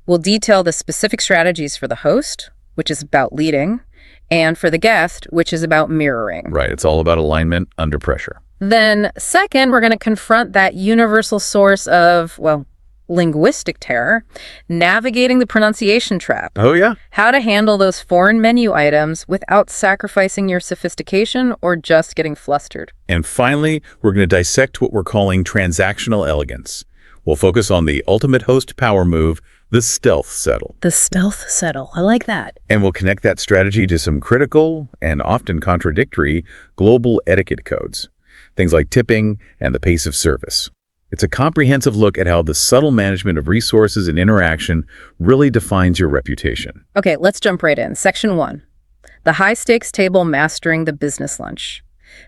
We'll detail the specific strategies for the host, which is about leading, and for the guest, which is about mirroring. Right, it's all about alignment under pressure. Then, second, we're going to confront that universal source of, linguistic terror, navigating the pronunciation trap. Oh, yeah? How to handle those foreign menu items without sacrificing your sophistication or just getting flustered. And finally, we're going to dissect what we're calling transactional elegance. We'll focus on the ultimate host power move, the stealth settle. The stealth settle. I like that. And we'll connect that strategy to some critical and often contradictory global etiquette codes. Things like tipping and the pace of service. It's a comprehensive look at how the subtle management of resources and interaction really defines your reputation. Okay, let's jump right in. Section 1. The high-stakes table mastering the business lunch.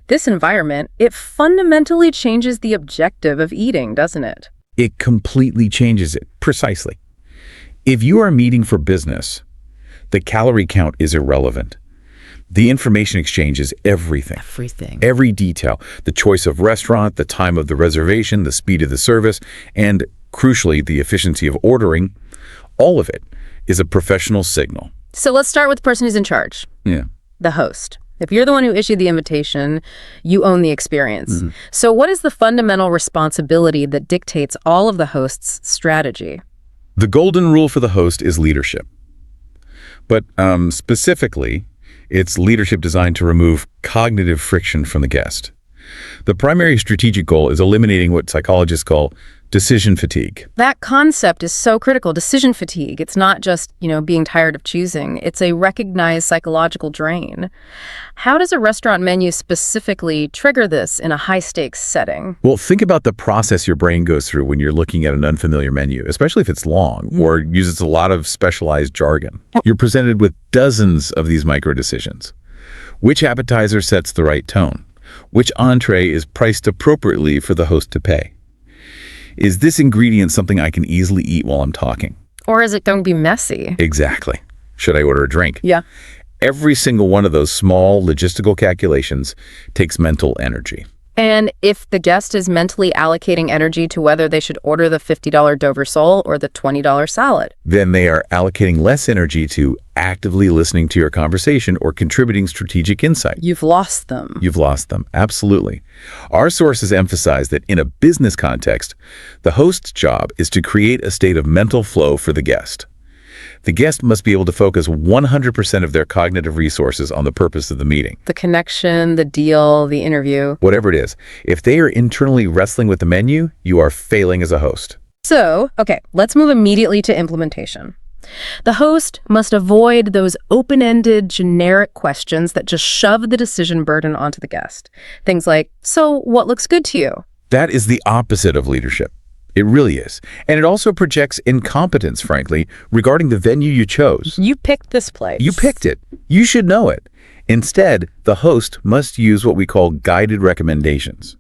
This environment, it fundamentally changes the objective of eating, doesn't it? It completely changes it, precisely. If you are meeting for business, the calorie count is irrelevant. The information exchange is everything. Everything. Every detail, the choice of restaurant, the time of the reservation, the speed of the service, and crucially, the efficiency of ordering, all of it is a professional signal. So let's start with the person who's in charge. Yeah. The host. If you're the one who issued the invitation, you own the experience. So what is the fundamental responsibility that dictates all of the host's strategy? The golden rule for the host is leadership. But specifically, it's leadership designed to remove cognitive friction from the guest. The primary strategic goal is eliminating what psychologists call decision fatigue. That concept is so critical. Decision fatigue. It's not just, being tired of choosing. It's a recognized psychological drain. How does a restaurant menu specifically trigger this in a high-stakes setting? Well, think about the process your brain goes through when you're looking at an unfamiliar menu, especially if it's long or uses a lot of specialized jargon. You're presented with dozens of these micro decisions. Which appetizer sets the right tone? Which entree is priced appropriately for the host to pay? Is this ingredient something I can easily eat while I'm talking? Or is it going to be messy? Exactly. Should I order a drink? Yeah. Every single one of those small logistical calculations takes mental energy. And if the guest is mentally allocating energy to whether they should order the $50 Dover sole or the $20 salad, then they are allocating less energy to actively listening to your conversation or contributing strategic insight. you've lost them. You've lost them. Absolutely. Our sources emphasize that in a business context, the host's job is to create a state of mental flow for the guest. The guest must be able to focus 100% of their cognitive resources on the purpose of the meeting. The connection, the deal, the interview. Whatever it is, if they are internally wrestling with the menu, you are failing as a host. So, okay, let's move immediately to implementation. The host must avoid those open-ended, generic questions that just shove the decision burden onto the guest. Things like, so what looks good to you? That is the opposite of leadership. It really is. And it also projects incompetence, frankly, regarding the venue you chose. You picked this place. You picked it. You should know it. Instead, the host must use what we call guided recommendations.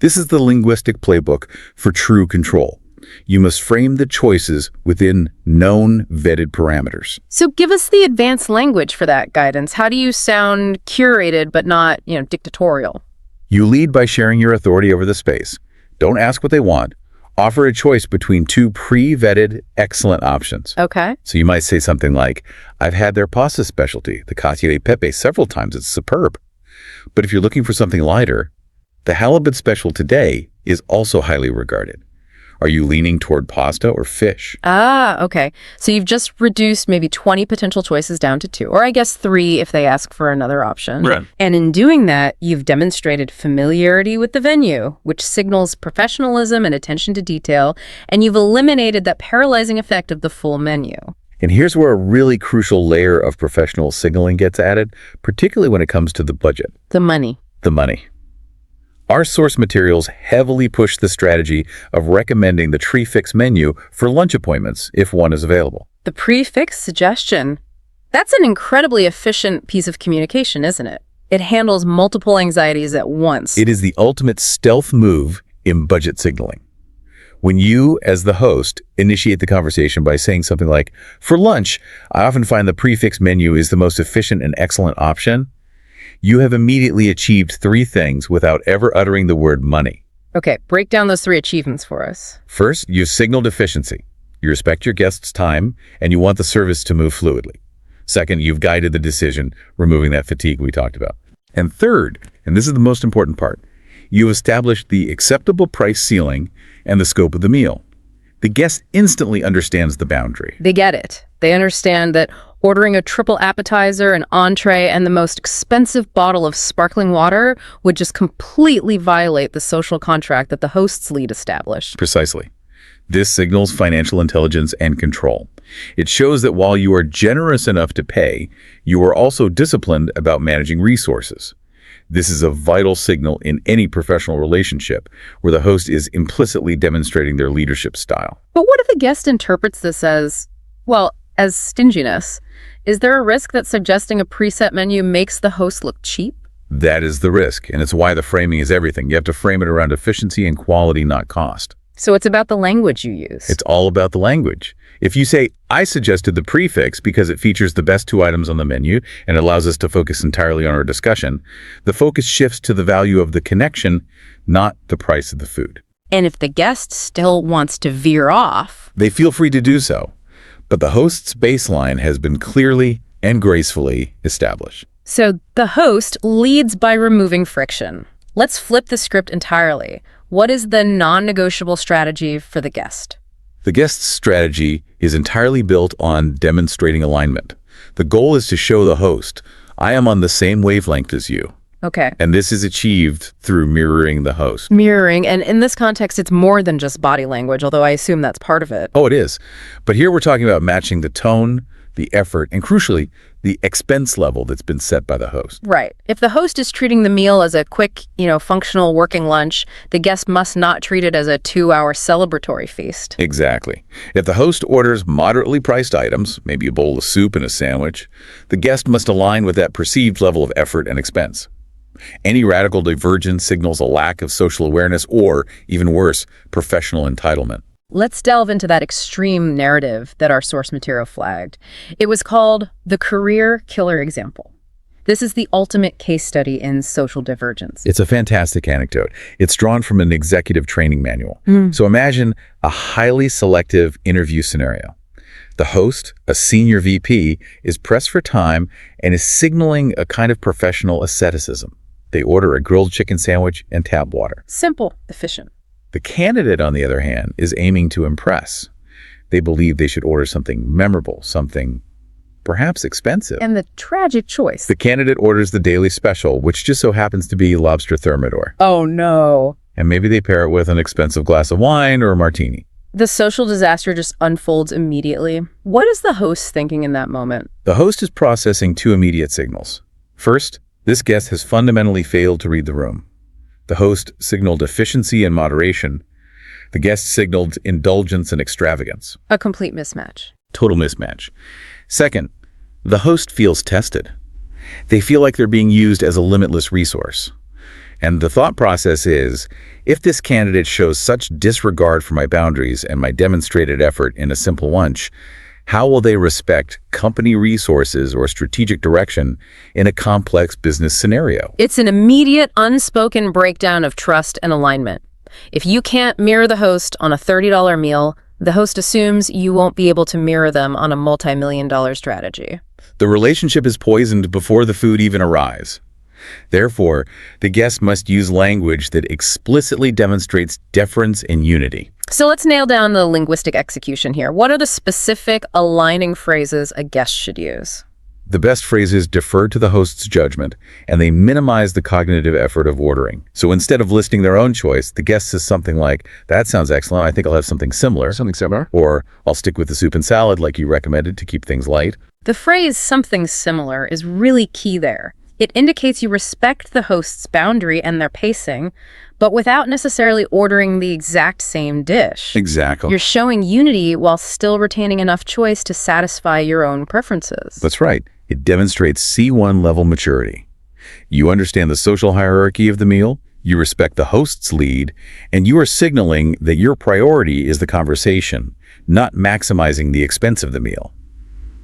This is the linguistic playbook for true control. You must frame the choices within known, vetted parameters. So give us the advanced language for that guidance. How do you sound curated but not, dictatorial? You lead by sharing your authority over the space. Don't ask what they want. Offer a choice between two pre-vetted, excellent options. Okay. So you might say something like, I've had their pasta specialty, the cacio e pepe, several times. It's superb. But if you're looking for something lighter, the halibut special today is also highly regarded. Are you leaning toward pasta or fish? Ah, okay. So you've just reduced maybe 20 potential choices down to 2, or I guess 3 if they ask for another option. Right. And in doing that, you've demonstrated familiarity with the venue, which signals professionalism and attention to detail, and you've eliminated that paralyzing effect of the full menu. And here's where a really crucial layer of professional signaling gets added, particularly when it comes to the budget. The money. The money. Our source materials heavily push the strategy of recommending the tree-fix menu for lunch appointments if one is available. The prefix suggestion. That's an incredibly efficient piece of communication, isn't it? It handles multiple anxieties at once. It is the ultimate stealth move in budget signaling. When you, as the host, initiate the conversation by saying something like, for lunch, I often find the prefix menu is the most efficient and excellent option, you have immediately achieved 3 things without ever uttering the word money. Okay, break down those 3 achievements for us. First, you've signaled efficiency. You respect your guest's time, and you want the service to move fluidly. Second, you've guided the decision, removing that fatigue we talked about. And third, and this is the most important part, you've established the acceptable price ceiling and the scope of the meal. The guest instantly understands the boundary. They get it. They understand that ordering a triple appetizer, an entree, and the most expensive bottle of sparkling water would just completely violate the social contract that the host's lead established. Precisely. This signals financial intelligence and control. It shows that while you are generous enough to pay, you are also disciplined about managing resources. This is a vital signal in any professional relationship where the host is implicitly demonstrating their leadership style. But what if the guest interprets this as, well, as stinginess? Is there a risk that suggesting a preset menu makes the host look cheap? That is the risk, and it's why the framing is everything. You have to frame it around efficiency and quality, not cost. So it's about the language you use. It's all about the language. If you say, I suggested the prefix because it features the best 2 items on the menu and allows us to focus entirely on our discussion, the focus shifts to the value of the connection, not the price of the food. And if the guest still wants to veer off, They feel free to do so, but the host's baseline has been clearly and gracefully established. so the host leads by removing friction. Let's flip the script entirely. What is the non-negotiable strategy for the guest? The guest's strategy is entirely built on demonstrating alignment. The goal is to show the host, I am on the same wavelength as you. Okay. And this is achieved through mirroring the host. Mirroring, and in this context, it's more than just body language, although I assume that's part of it. Oh, it is. But here we're talking about matching the tone, the effort, and crucially, the expense level that's been set by the host. Right. If the host is treating the meal as a quick, functional working lunch, the guest must not treat it as a 2-hour celebratory feast. Exactly. If the host orders moderately priced items, maybe a bowl of soup and a sandwich, the guest must align with that perceived level of effort and expense. Any radical divergence signals a lack of social awareness or, even worse, professional entitlement. Let's delve into that extreme narrative that our source material flagged. It was called the career killer example. This is the ultimate case study in social divergence. It's a fantastic anecdote. It's drawn from an executive training manual. So imagine a highly selective interview scenario. The host, a senior VP, is pressed for time and is signaling a kind of professional asceticism. They order a grilled chicken sandwich and tap water. Simple, efficient. The candidate, on the other hand, is aiming to impress. They believe they should order something memorable, something perhaps expensive. And the tragic choice. The candidate orders the daily special, which just so happens to be lobster thermidor. Oh no. And maybe they pair it with an expensive glass of wine or a martini. The social disaster just unfolds immediately. What is the host thinking in that moment? The host is processing 2 immediate signals. First, this guest has fundamentally failed to read the room. The host signaled efficiency and moderation. The guest signaled indulgence and extravagance. A complete mismatch. Total mismatch. Second, the host feels tested. They feel like they're being used as a limitless resource. And the thought process is, if this candidate shows such disregard for my boundaries and my demonstrated effort in a simple lunch, how will they respect company resources or strategic direction in a complex business scenario? It's an immediate, unspoken breakdown of trust and alignment. If you can't mirror the host on a $30 meal, the host assumes you won't be able to mirror them on a multi-million-dollar strategy. The relationship is poisoned before the food even arrives. Therefore, the guest must use language that explicitly demonstrates deference and unity. So let's nail down the linguistic execution here. What are the specific aligning phrases a guest should use? The best phrases defer to the host's judgment, and they minimize the cognitive effort of ordering. So instead of listing their own choice, the guest says something like, that sounds excellent, I think I'll have something similar. Something similar? Or, I'll stick with the soup and salad like you recommended to keep things light. The phrase something similar is really key there. It indicates you respect the host's boundary and their pacing, but without necessarily ordering the exact same dish. Exactly. You're showing unity while still retaining enough choice to satisfy your own preferences. That's right. It demonstrates C1 level maturity. You understand the social hierarchy of the meal, you respect the host's lead, and you are signaling that your priority is the conversation, not maximizing the expense of the meal.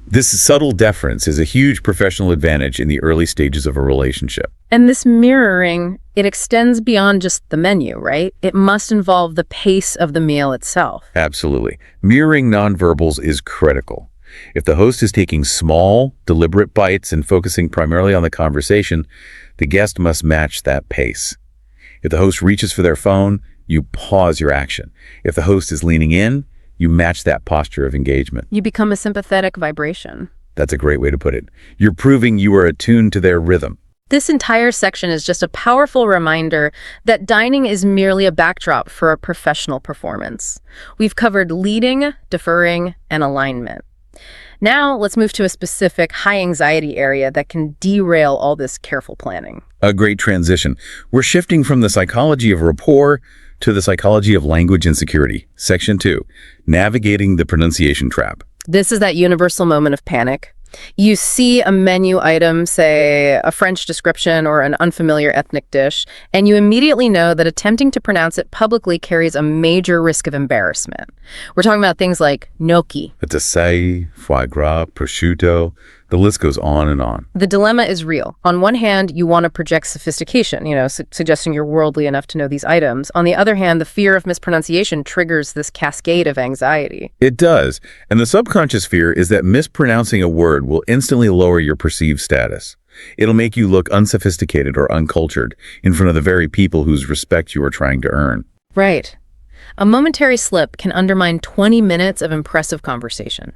This subtle deference is a huge professional advantage in the early stages of a relationship. And this mirroring, it extends beyond just the menu, right? It must involve the pace of the meal itself. Absolutely. Mirroring nonverbals is critical. If the host is taking small, deliberate bites and focusing primarily on the conversation, the guest must match that pace. If the host reaches for their phone, you pause your action. If the host is leaning in, You match that posture of engagement. You become a sympathetic vibration. That's a great way to put it. You're proving you are attuned to their rhythm. This entire section is just a powerful reminder that dining is merely a backdrop for a professional performance. We've covered leading, deferring, and alignment. Now, let's move to a specific high-anxiety area that can derail all this careful planning. A great transition. We're shifting from the psychology of rapport to the psychology of language insecurity. Section 2, navigating the pronunciation trap. This is that universal moment of panic. You see a menu item, say a French description or an unfamiliar ethnic dish, and you immediately know that attempting to pronounce it publicly carries a major risk of embarrassment. We're talking about things like gnocchi. Pâtisserie, foie gras, prosciutto. The list goes on and on. The dilemma is real. On one hand, you want to project sophistication, suggesting you're worldly enough to know these items. On the other hand, the fear of mispronunciation triggers this cascade of anxiety. It does. And the subconscious fear is that mispronouncing a word will instantly lower your perceived status. It'll make you look unsophisticated or uncultured in front of the very people whose respect you are trying to earn. Right. A momentary slip can undermine 20 minutes of impressive conversation.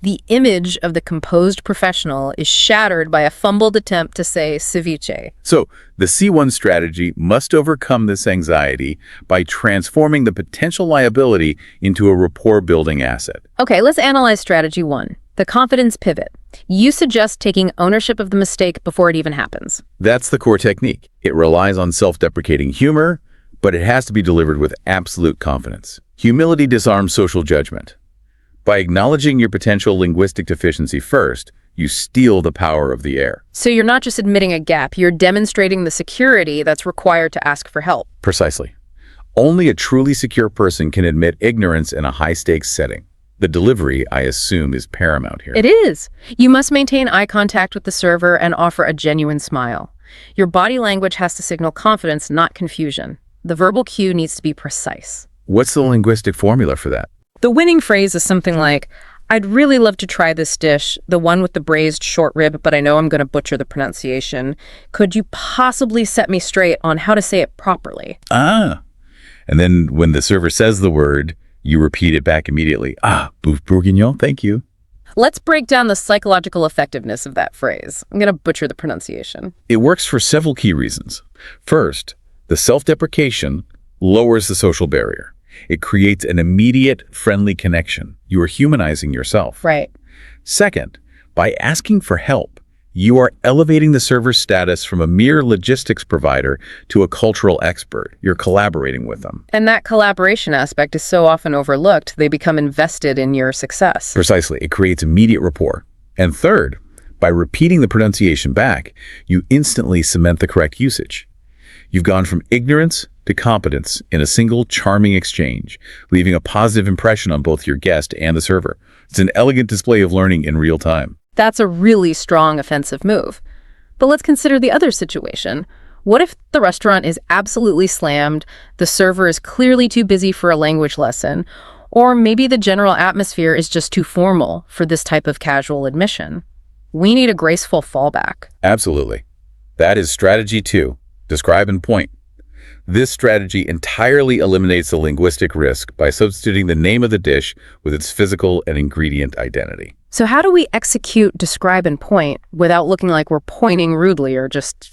The image of the composed professional is shattered by a fumbled attempt to say ceviche. So, the C1 strategy must overcome this anxiety by transforming the potential liability into a rapport-building asset. Okay, let's analyze strategy 1, the confidence pivot. You suggest taking ownership of the mistake before it even happens. That's the core technique. It relies on self-deprecating humor, but it has to be delivered with absolute confidence. Humility disarms social judgment. By acknowledging your potential linguistic deficiency first, you steal the power of the air. So you're not just admitting a gap, you're demonstrating the security that's required to ask for help. Precisely. Only a truly secure person can admit ignorance in a high-stakes setting. The delivery, I assume, is paramount here. It is. You must maintain eye contact with the server and offer a genuine smile. Your body language has to signal confidence, not confusion. The verbal cue needs to be precise. What's the linguistic formula for that? The winning phrase is something like, I'd really love to try this dish, the one with the braised short rib, but I know I'm going to butcher the pronunciation. Could you possibly set me straight on how to say it properly? And then when the server says the word, you repeat it back immediately. Boeuf bourguignon, thank you. Let's break down the psychological effectiveness of that phrase. I'm going to butcher the pronunciation. It works for several key reasons. First, the self-deprecation lowers the social barrier. It creates an immediate, friendly connection. You are humanizing yourself. Right. Second, by asking for help, you are elevating the server's status from a mere logistics provider to a cultural expert. You're collaborating with them. And that collaboration aspect is so often overlooked, they become invested in your success. Precisely. It creates immediate rapport. And third, by repeating the pronunciation back, you instantly cement the correct usage. You've gone from ignorance to competence in a single charming exchange, leaving a positive impression on both your guest and the server. It's an elegant display of learning in real time. That's a really strong offensive move. But let's consider the other situation. What if the restaurant is absolutely slammed, the server is clearly too busy for a language lesson, or maybe the general atmosphere is just too formal for this type of casual admission? We need a graceful fallback. Absolutely. That is strategy 2. Describe and point. This strategy entirely eliminates the linguistic risk by substituting the name of the dish with its physical and ingredient identity. So how do we execute describe and point without looking like we're pointing rudely or just,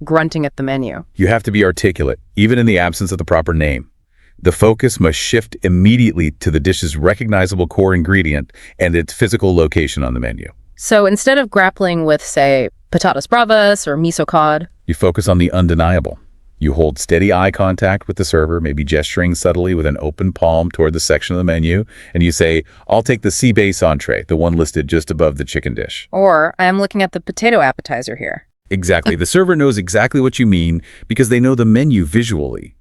grunting at the menu? You have to be articulate, even in the absence of the proper name. The focus must shift immediately to the dish's recognizable core ingredient and its physical location on the menu. So instead of grappling with, say, patatas bravas or miso cod, you focus on the undeniable. You hold steady eye contact with the server, maybe gesturing subtly with an open palm toward the section of the menu, and you say, I'll take the sea base entree, the one listed just above the chicken dish. Or, I'm looking at the potato appetizer here. Exactly. The server knows exactly what you mean because they know the menu visually.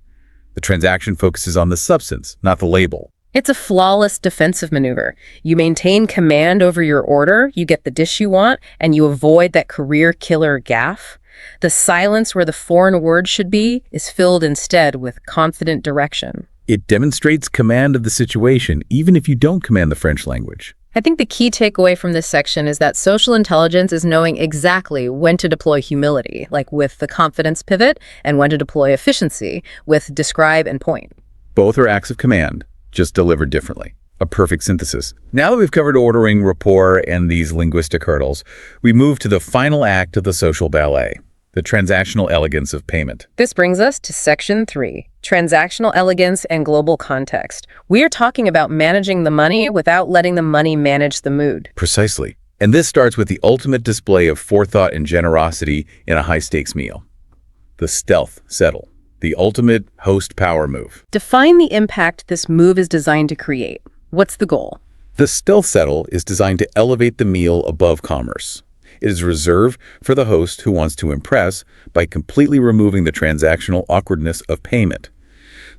The transaction focuses on the substance, not the label. It's a flawless defensive maneuver. You maintain command over your order, you get the dish you want, and you avoid that career killer gaffe. The silence where the foreign word should be is filled instead with confident direction. It demonstrates command of the situation, even if you don't command the French language. I think the key takeaway from this section is that social intelligence is knowing exactly when to deploy humility, like with the confidence pivot, and when to deploy efficiency with describe and point. Both are acts of command, just delivered differently. A perfect synthesis. Now that we've covered ordering, rapport, and these linguistic hurdles, we move to the final act of the social ballet, the transactional elegance of payment. This brings us to Section 3, Transactional Elegance and Global Context. We are talking about managing the money without letting the money manage the mood. Precisely. And this starts with the ultimate display of forethought and generosity in a high-stakes meal. The stealth settle, the ultimate host power move. Define the impact this move is designed to create. What's the goal? The stealth settle is designed to elevate the meal above commerce. It is reserved for the host who wants to impress by completely removing the transactional awkwardness of payment.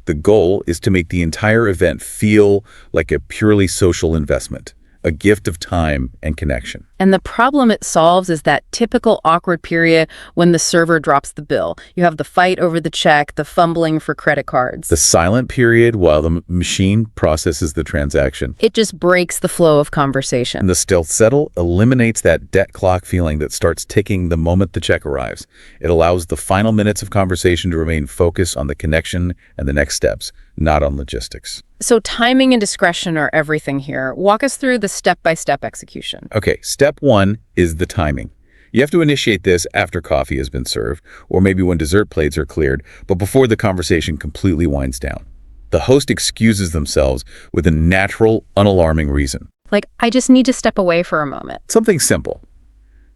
The goal is to make the entire event feel like a purely social investment, a gift of time and connection. And the problem it solves is that typical awkward period when the server drops the bill. You have the fight over the check, the fumbling for credit cards. The silent period while the machine processes the transaction. It just breaks the flow of conversation. And the stealth settle eliminates that debt clock feeling that starts ticking the moment the check arrives. It allows the final minutes of conversation to remain focused on the connection and the next steps, not on logistics. So timing and discretion are everything here. Walk us through the step-by-step execution. Okay, step 1 is the timing. You have to initiate this after coffee has been served, or maybe when dessert plates are cleared, but before the conversation completely winds down. The host excuses themselves with a natural, unalarming reason. Like, I just need to step away for a moment. Something simple.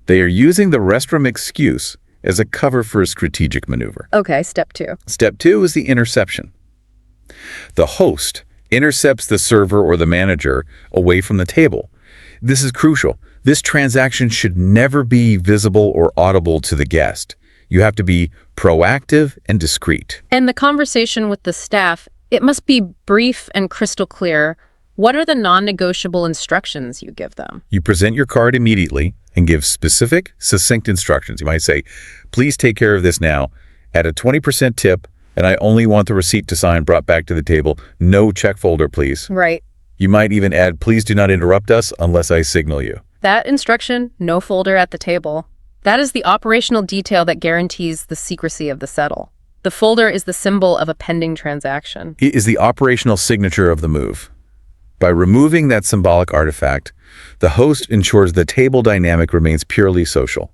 They are using the restroom excuse as a cover for a strategic maneuver. Okay, step 2. Step 2 is the interception. The host intercepts the server or the manager away from the table. This is crucial. This transaction should never be visible or audible to the guest. You have to be proactive and discreet. And the conversation with the staff, it must be brief and crystal clear. What are the non-negotiable instructions you give them? You present your card immediately and give specific, succinct instructions. You might say, please take care of this now. Add a 20% tip, and I only want the receipt to sign brought back to the table. No check folder, please. Right. You might even add, please do not interrupt us unless I signal you. That instruction, no folder at the table, that is the operational detail that guarantees the secrecy of the settle. The folder is the symbol of a pending transaction. It is the operational signature of the move. By removing that symbolic artifact, the host ensures the table dynamic remains purely social.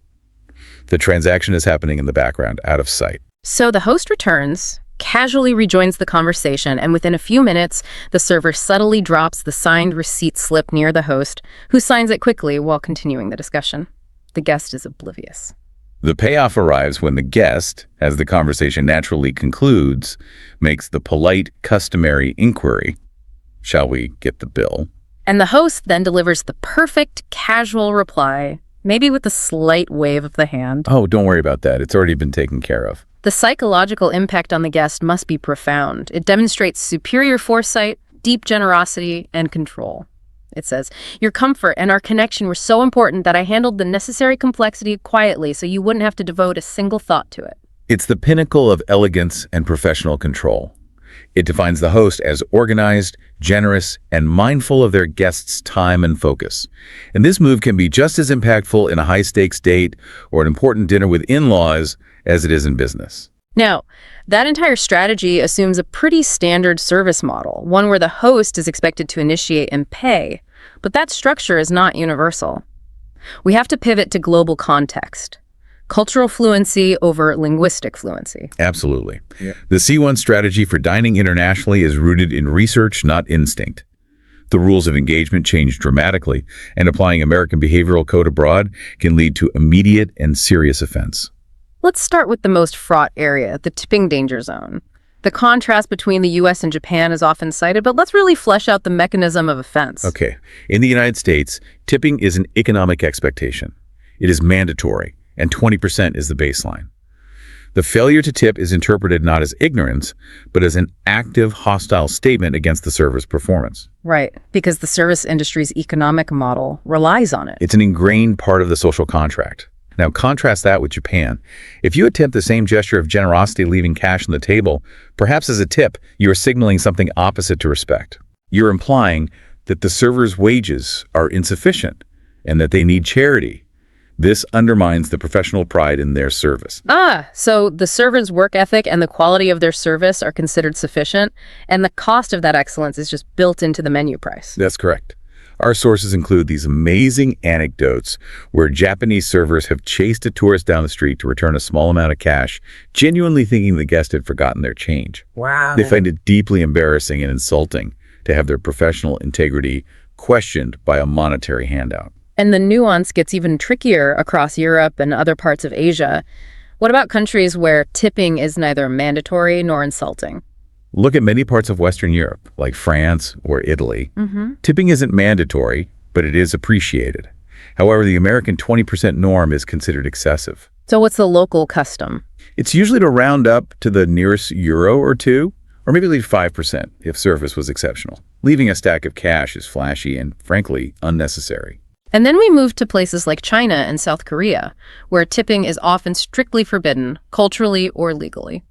The transaction is happening in the background, out of sight. So the host returns, casually rejoins the conversation, and within a few minutes, the server subtly drops the signed receipt slip near the host, who signs it quickly while continuing the discussion. The guest is oblivious. The payoff arrives when the guest, as the conversation naturally concludes, makes the polite, customary inquiry, shall we get the bill? And the host then delivers the perfect, casual reply, maybe with a slight wave of the hand. Oh, don't worry about that. It's already been taken care of. The psychological impact on the guest must be profound. It demonstrates superior foresight, deep generosity, and control. It says, your comfort and our connection were so important that I handled the necessary complexity quietly so you wouldn't have to devote a single thought to it. It's the pinnacle of elegance and professional control. It defines the host as organized, generous, and mindful of their guests' time and focus. And this move can be just as impactful in a high-stakes date or an important dinner with in-laws as it is in business. Now, that entire strategy assumes a pretty standard service model, one where the host is expected to initiate and pay, but that structure is not universal. We have to pivot to global context. Cultural fluency over linguistic fluency. Absolutely. Yeah. The C1 strategy for dining internationally is rooted in research, not instinct. The rules of engagement change dramatically, and applying American behavioral code abroad can lead to immediate and serious offense. Let's start with the most fraught area, the tipping danger zone. The contrast between the U.S. and Japan is often cited, but let's really flesh out the mechanism of offense. Okay. In the United States, tipping is an economic expectation. It is mandatory, and 20% is the baseline. The failure to tip is interpreted not as ignorance, but as an active, hostile statement against the server's performance. Right, because the service industry's economic model relies on it. It's an ingrained part of the social contract. Now, contrast that with Japan. If you attempt the same gesture of generosity leaving cash on the table, perhaps as a tip, you are signaling something opposite to respect. You're implying that the server's wages are insufficient and that they need charity. This undermines the professional pride in their service. So the server's work ethic and the quality of their service are considered sufficient, and the cost of that excellence is just built into the menu price. That's correct. Our sources include these amazing anecdotes where Japanese servers have chased a tourist down the street to return a small amount of cash, genuinely thinking the guest had forgotten their change. Wow. They find it deeply embarrassing and insulting to have their professional integrity questioned by a monetary handout. And the nuance gets even trickier across Europe and other parts of Asia. What about countries where tipping is neither mandatory nor insulting? Look at many parts of Western Europe, like France or Italy. Tipping isn't mandatory, but it is appreciated. However, the American 20% norm is considered excessive. So what's the local custom? It's usually to round up to the nearest euro or two, or maybe leave 5% if service was exceptional. Leaving a stack of cash is flashy and, frankly, unnecessary. And then we move to places like China and South Korea, where tipping is often strictly forbidden, culturally or legally.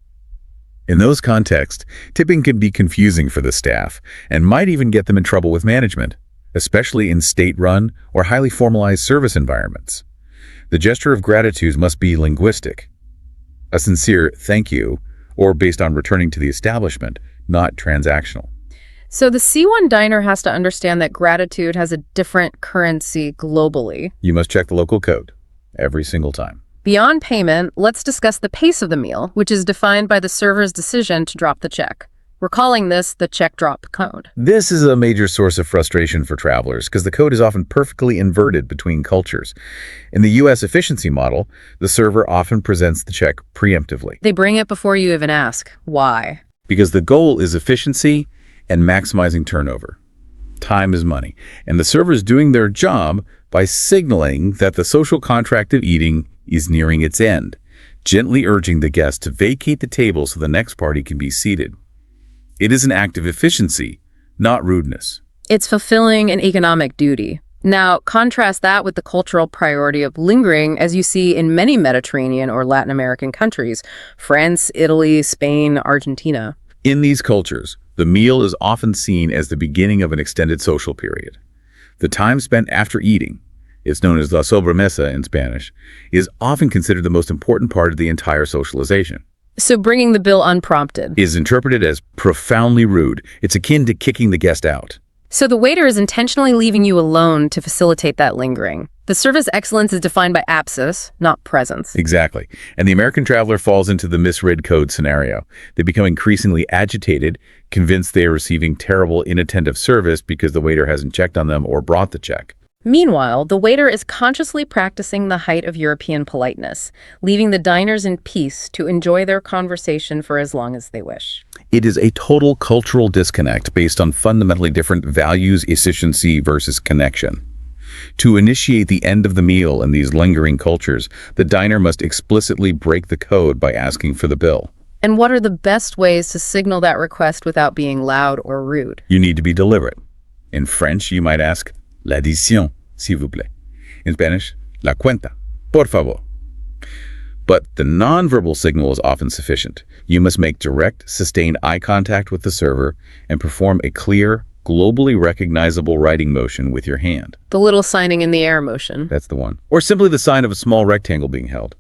In those contexts, tipping can be confusing for the staff and might even get them in trouble with management, especially in state-run or highly formalized service environments. The gesture of gratitude must be linguistic, a sincere thank you, or based on returning to the establishment, not transactional. So the C1 diner has to understand that gratitude has a different currency globally. You must check the local code every single time. Beyond payment, let's discuss the pace of the meal, which is defined by the server's decision to drop the check. We're calling this the check drop code. This is a major source of frustration for travelers because the code is often perfectly inverted between cultures. In the U.S. efficiency model, the server often presents the check preemptively. They bring it before you even ask. Why? Because the goal is efficiency and maximizing turnover. Time is money, and the server is doing their job by signaling that the social contract of eating is nearing its end, gently urging the guest to vacate the table so the next party can be seated. It is an act of efficiency, not rudeness. It's fulfilling an economic duty. Now, contrast that with the cultural priority of lingering, as you see in many Mediterranean or Latin American countries, France, Italy, Spain, Argentina. In these cultures, the meal is often seen as the beginning of an extended social period. The time spent after eating, it's known as la sobremesa in Spanish, is often considered the most important part of the entire socialization. So bringing the bill unprompted Is interpreted as profoundly rude. It's akin to kicking the guest out. So the waiter is intentionally leaving you alone to facilitate that lingering. The service excellence is defined by abscess, not presence. Exactly. And the American traveler falls into the misread code scenario. They become increasingly agitated, convinced they are receiving terrible, inattentive service because the waiter hasn't checked on them or brought the check. Meanwhile, the waiter is consciously practicing the height of European politeness, leaving the diners in peace to enjoy their conversation for as long as they wish. It is a total cultural disconnect based on fundamentally different values, efficiency versus connection. To initiate the end of the meal in these lingering cultures, the diner must explicitly break the code by asking for the bill. And what are the best ways to signal that request without being loud or rude? You need to be deliberate. In French, you might ask, l'addition, s'il vous plaît. In Spanish, la cuenta, por favor. But the nonverbal signal is often sufficient. You must make direct, sustained eye contact with the server and perform a clear, globally recognizable writing motion with your hand. The little signing in the air motion. That's the one. Or simply the sign of a small rectangle being held.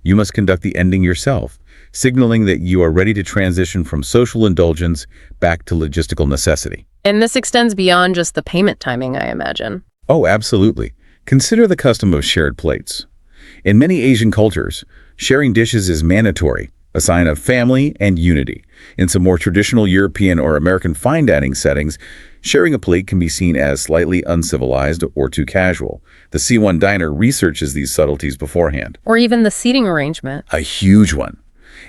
You must conduct the ending yourself, signaling that you are ready to transition from social indulgence back to logistical necessity. And this extends beyond just the payment timing, I imagine. Oh, absolutely. Consider the custom of shared plates. In many Asian cultures, sharing dishes is mandatory, a sign of family and unity. In some more traditional European or American fine dining settings, sharing a plate can be seen as slightly uncivilized or too casual. The C1 diner researches these subtleties beforehand. Or even the seating arrangement. A huge one.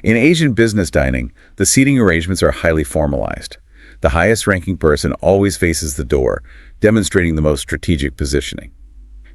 In Asian business dining, the seating arrangements are highly formalized. The highest-ranking person always faces the door, demonstrating the most strategic positioning.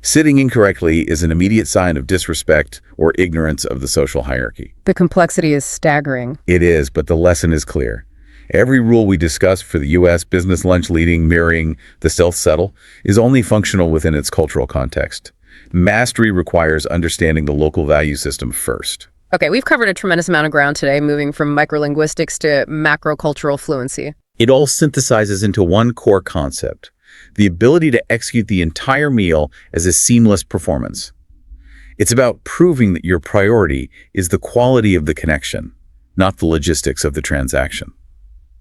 Sitting incorrectly is an immediate sign of disrespect or ignorance of the social hierarchy. The complexity is staggering. It is, but the lesson is clear. Every rule we discuss for the U.S. business lunch leading, mirroring, the stealth settle is only functional within its cultural context. Mastery requires understanding the local value system first. Okay, we've covered a tremendous amount of ground today, moving from microlinguistics to macrocultural fluency. It all synthesizes into one core concept: the ability to execute the entire meal as a seamless performance. It's about proving that your priority is the quality of the connection, not the logistics of the transaction.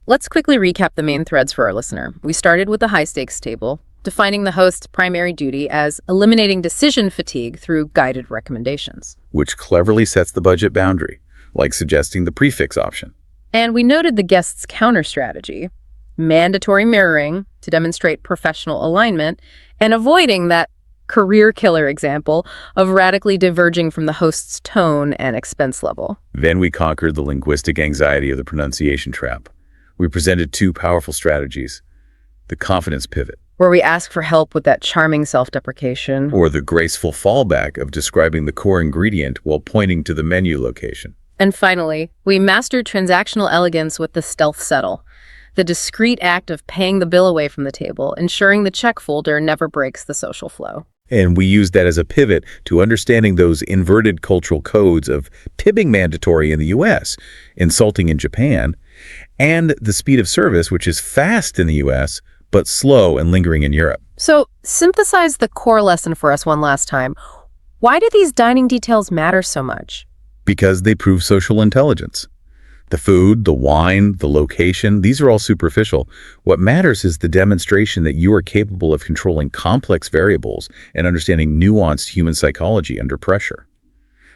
Let's quickly recap the main threads for our listener. We started with the high-stakes table, defining the host's primary duty as eliminating decision fatigue through guided recommendations. Which cleverly sets the budget boundary, like suggesting the prefix option. And we noted the guest's counter strategy, mandatory mirroring to demonstrate professional alignment, and avoiding that career killer example of radically diverging from the host's tone and expense level. Then we conquered the linguistic anxiety of the pronunciation trap. We presented two powerful strategies: the confidence pivot, where we ask for help with that charming self-deprecation, or the graceful fallback of describing the core ingredient while pointing to the menu location. And finally, we mastered transactional elegance with the stealth settle, the discreet act of paying the bill away from the table, ensuring the check folder never breaks the social flow. And we used that as a pivot to understanding those inverted cultural codes of tipping mandatory in the US, insulting in Japan, and the speed of service, which is fast in the US, but slow and lingering in Europe. So, synthesize the core lesson for us one last time. Why do these dining details matter so much? Because they prove social intelligence. The food, the wine, the location, these are all superficial. What matters is the demonstration that you are capable of controlling complex variables and understanding nuanced human psychology under pressure.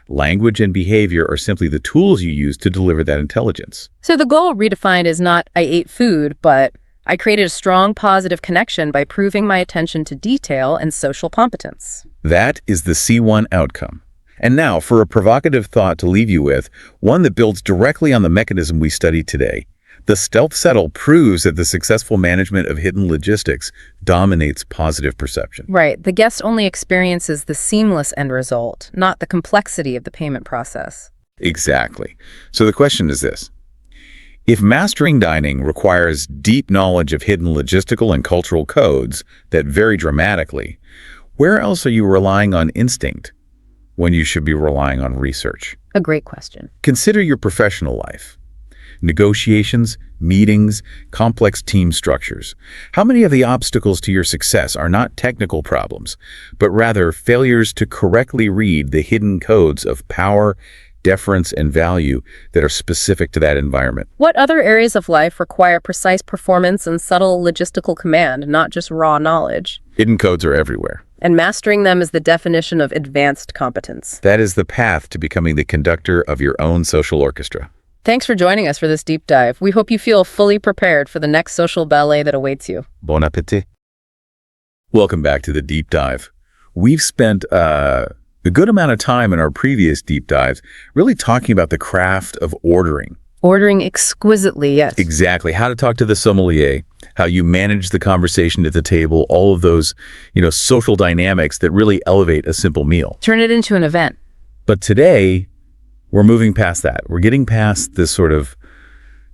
Language and behavior are simply the tools you use to deliver that intelligence. So the goal redefined is not I ate food, but I created a strong positive connection by proving my attention to detail and social competence. That is the C1 outcome. And now for a provocative thought to leave you with, one that builds directly on the mechanism we studied today. The stealth settle proves that the successful management of hidden logistics dominates positive perception. Right. The guest only experiences the seamless end result, not the complexity of the payment process. Exactly. So the question is this: if mastering dining requires deep knowledge of hidden logistical and cultural codes that vary dramatically, where else are you relying on instinct when you should be relying on research? A great question. Consider your professional life. Negotiations, meetings, complex team structures. How many of the obstacles to your success are not technical problems, but rather failures to correctly read the hidden codes of power, deference, and value that are specific to that environment? What other areas of life require precise performance and subtle logistical command, not just raw knowledge? Hidden codes are everywhere. And mastering them is the definition of advanced competence. That is the path to becoming the conductor of your own social orchestra. Thanks for joining us for this deep dive. We hope you feel fully prepared for the next social ballet that awaits you. Bon appétit. Welcome back to the deep dive. We've spent a good amount of time in our previous deep dives really talking about the craft of ordering. Ordering exquisitely, yes. Exactly. How to talk to the sommelier, how you manage the conversation at the table, all of those, social dynamics that really elevate a simple meal. Turn it into an event. But today, we're moving past that. We're getting past this sort of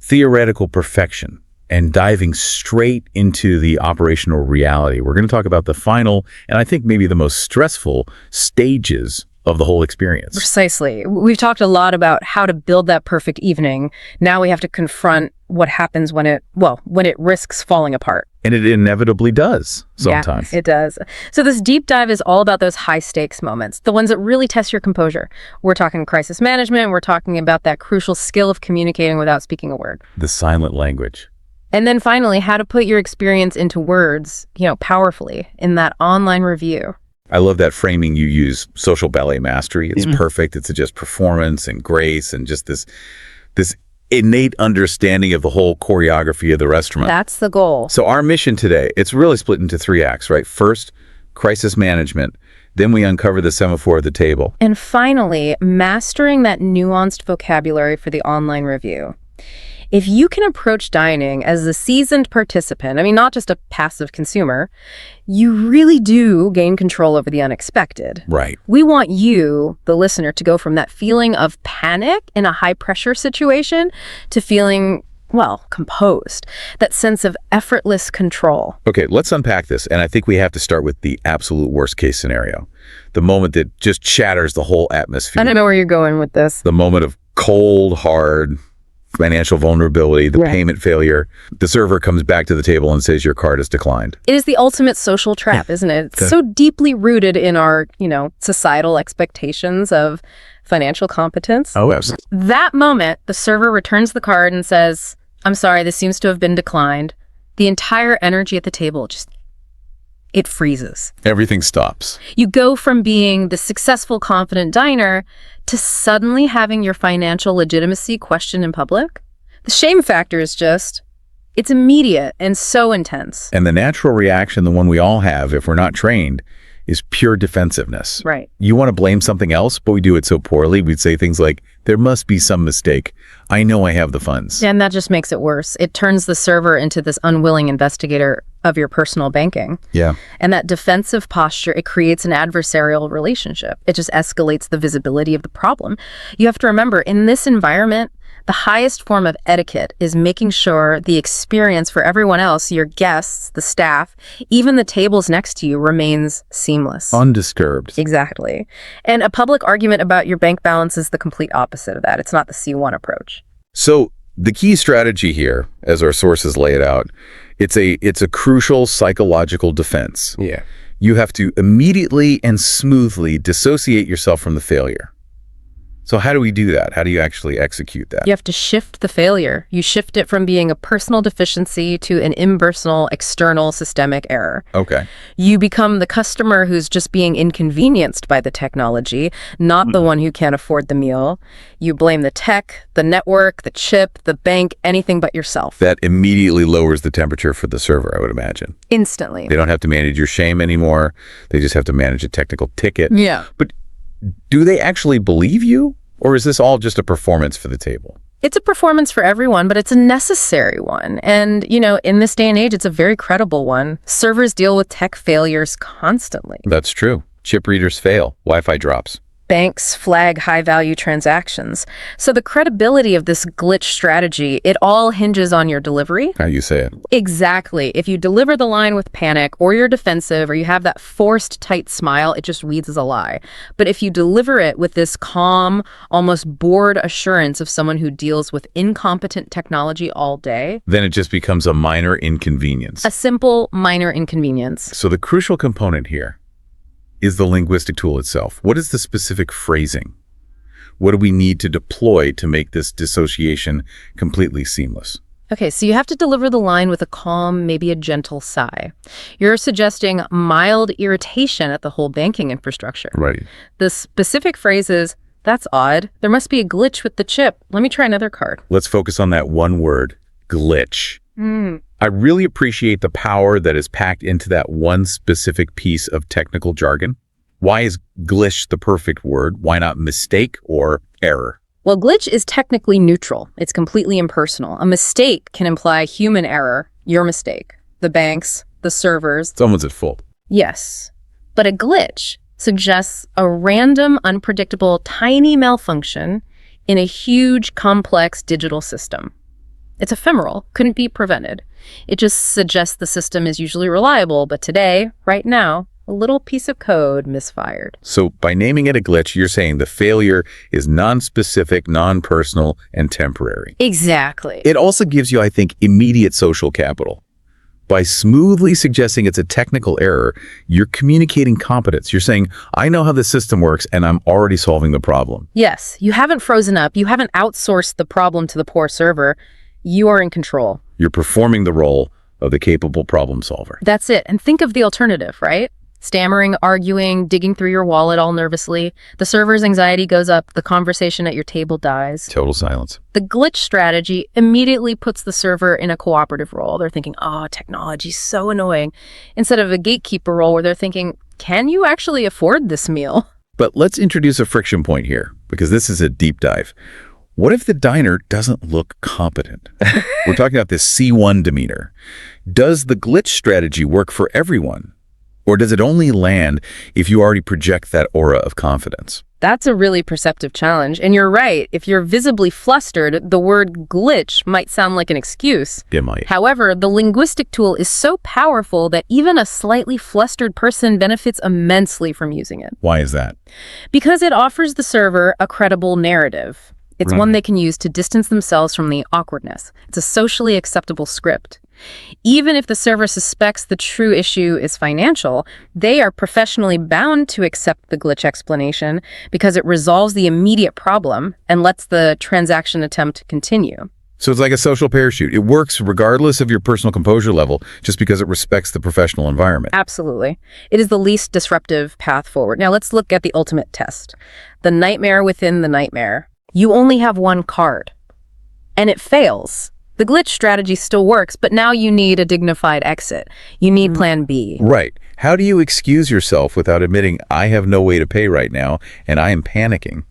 theoretical perfection and diving straight into the operational reality. We're going to talk about the final, and I think maybe the most stressful stages of the whole experience. Precisely. We've talked a lot about how to build that perfect evening. Now we have to confront what happens when it risks falling apart. And it inevitably does sometimes. Yeah, it does. So this deep dive is all about those high stakes moments, the ones that really test your composure. We're talking crisis management. We're talking about that crucial skill of communicating without speaking a word. The silent language. And then finally, how to put your experience into words, powerfully in that online review. I love that framing you use, social ballet mastery. It's perfect. It's just performance and grace and just this innate understanding of the whole choreography of the restaurant. That's the goal. So our mission today, it's really split into 3 acts, right? First, crisis management. Then we uncover the semaphore of the table. And finally, mastering that nuanced vocabulary for the online review. If you can approach dining as a seasoned participant, not just a passive consumer, you really do gain control over the unexpected. Right. We want you, the listener, to go from that feeling of panic in a high-pressure situation to feeling, composed. That sense of effortless control. Okay, let's unpack this. And I think we have to start with the absolute worst-case scenario. The moment that just shatters the whole atmosphere. I don't know where you're going with this. The moment of cold, hard financial vulnerability, the payment failure. The server comes back to the table and says your card is declined. It is the ultimate social trap, isn't it? It's so deeply rooted in our, societal expectations of financial competence. Oh, yes. That moment, the server returns the card and says, "I'm sorry, this seems to have been declined." The entire energy at the table it freezes. Everything stops. You go from being the successful, confident diner to suddenly having your financial legitimacy questioned in public. The shame factor is it's immediate and so intense. And the natural reaction, the one we all have if we're not trained, is pure defensiveness. Right. You want to blame something else, but we do it so poorly. We'd say things like, there must be some mistake. I know I have the funds. And that just makes it worse. It turns the server into this unwilling investigator of your personal banking. Yeah. And that defensive posture, it creates an adversarial relationship. It just escalates the visibility of the problem. You have to remember, in this environment, the highest form of etiquette is making sure the experience for everyone else, your guests, the staff, even the tables next to you, remains seamless. Undisturbed. Exactly. And a public argument about your bank balance is the complete opposite of that. It's not the C1 approach. So the key strategy here, as our sources lay it out, it's a crucial psychological defense. Yeah. You have to immediately and smoothly dissociate yourself from the failure. So how do we do that? How do you actually execute that? You have to shift the failure. You shift it from being a personal deficiency to an impersonal, external, systemic error. Okay. You become the customer who's just being inconvenienced by the technology, not the one who can't afford the meal. You blame the tech, the network, the chip, the bank, anything but yourself. That immediately lowers the temperature for the server, I would imagine. Instantly. They don't have to manage your shame anymore. They just have to manage a technical ticket. Yeah. But do they actually believe you? Or is this all just a performance for the table? It's a performance for everyone, but it's a necessary one. And, in this day and age, it's a very credible one. Servers deal with tech failures constantly. That's true. Chip readers fail. Wi-Fi drops. Banks flag high-value transactions. So the credibility of this glitch strategy, it all hinges on your delivery. How you say it. Exactly. If you deliver the line with panic, or you're defensive, or you have that forced tight smile, it just reads as a lie. But if you deliver it with this calm, almost bored assurance of someone who deals with incompetent technology all day, then it just becomes a minor inconvenience. a simple minor inconvenience. So the crucial component here is the linguistic tool itself. What is the specific phrasing? What do we need to deploy to make this dissociation completely seamless? Okay, so you have to deliver the line with a calm, maybe a gentle sigh. You're suggesting mild irritation at the whole banking infrastructure. Right. The specific phrase is, "That's odd. There must be a glitch with the chip. Let me try another card." Let's focus on that one word, glitch. I really appreciate the power that is packed into that one specific piece of technical jargon. Why is glitch the perfect word? Why not mistake or error? Well, glitch is technically neutral. It's completely impersonal. A mistake can imply human error, your mistake, the banks, the servers. Someone's at fault. Yes. But a glitch suggests a random, unpredictable, tiny malfunction in a huge, complex digital system. It's ephemeral, couldn't be prevented. It just suggests the system is usually reliable, but today, right now, a little piece of code misfired. So by naming it a glitch, you're saying the failure is non-specific, non-personal, and temporary. Exactly. It also gives you, I think, immediate social capital. By smoothly suggesting it's a technical error, you're communicating competence. You're saying, I know how the system works, and I'm already solving the problem. Yes, you haven't frozen up. You haven't outsourced the problem to the poor server. You are in control. You're performing the role of the capable problem solver. That's it. And think of the alternative, right? Stammering, arguing, digging through your wallet all nervously. The server's anxiety goes up. The conversation at your table dies. Total silence. The glitch strategy immediately puts the server in a cooperative role. They're thinking, oh, technology's so annoying. Instead of a gatekeeper role where they're thinking, can you actually afford this meal? But let's introduce a friction point here, because this is a deep dive. What if the diner doesn't look competent? We're talking about this C1 demeanor. Does the glitch strategy work for everyone? Or does it only land if you already project that aura of confidence? That's a really perceptive challenge. And you're right. If you're visibly flustered, the word glitch might sound like an excuse. It might. However, the linguistic tool is so powerful that even a slightly flustered person benefits immensely from using it. Why is that? Because it offers the server a credible narrative. It's one they can use to distance themselves from the awkwardness. It's a socially acceptable script. Even if the server suspects the true issue is financial, they are professionally bound to accept the glitch explanation because it resolves the immediate problem and lets the transaction attempt continue. So it's like a social parachute. It works regardless of your personal composure level, just because it respects the professional environment. Absolutely. It is the least disruptive path forward. Now let's look at the ultimate test. The nightmare within the nightmare. You only have one card, and it fails. The glitch strategy still works, but now you need a dignified exit. You need plan B. Right. How do you excuse yourself without admitting, I have no way to pay right now, and I am panicking?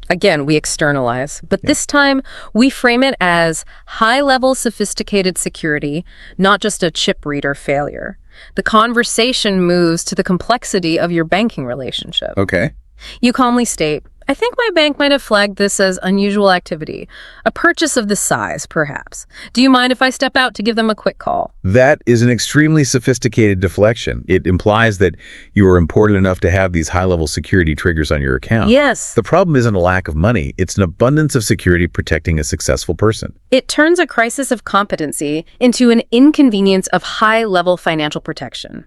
Again, we externalize, but this time we frame it as high-level sophisticated security, not just a chip reader failure. The conversation moves to the complexity of your banking relationship. Okay. You calmly state, I think my bank might have flagged this as unusual activity. A purchase of this size, perhaps. Do you mind if I step out to give them a quick call? That is an extremely sophisticated deflection. It implies that you are important enough to have these high-level security triggers on your account. Yes. The problem isn't a lack of money. It's an abundance of security protecting a successful person. It turns a crisis of competency into an inconvenience of high-level financial protection.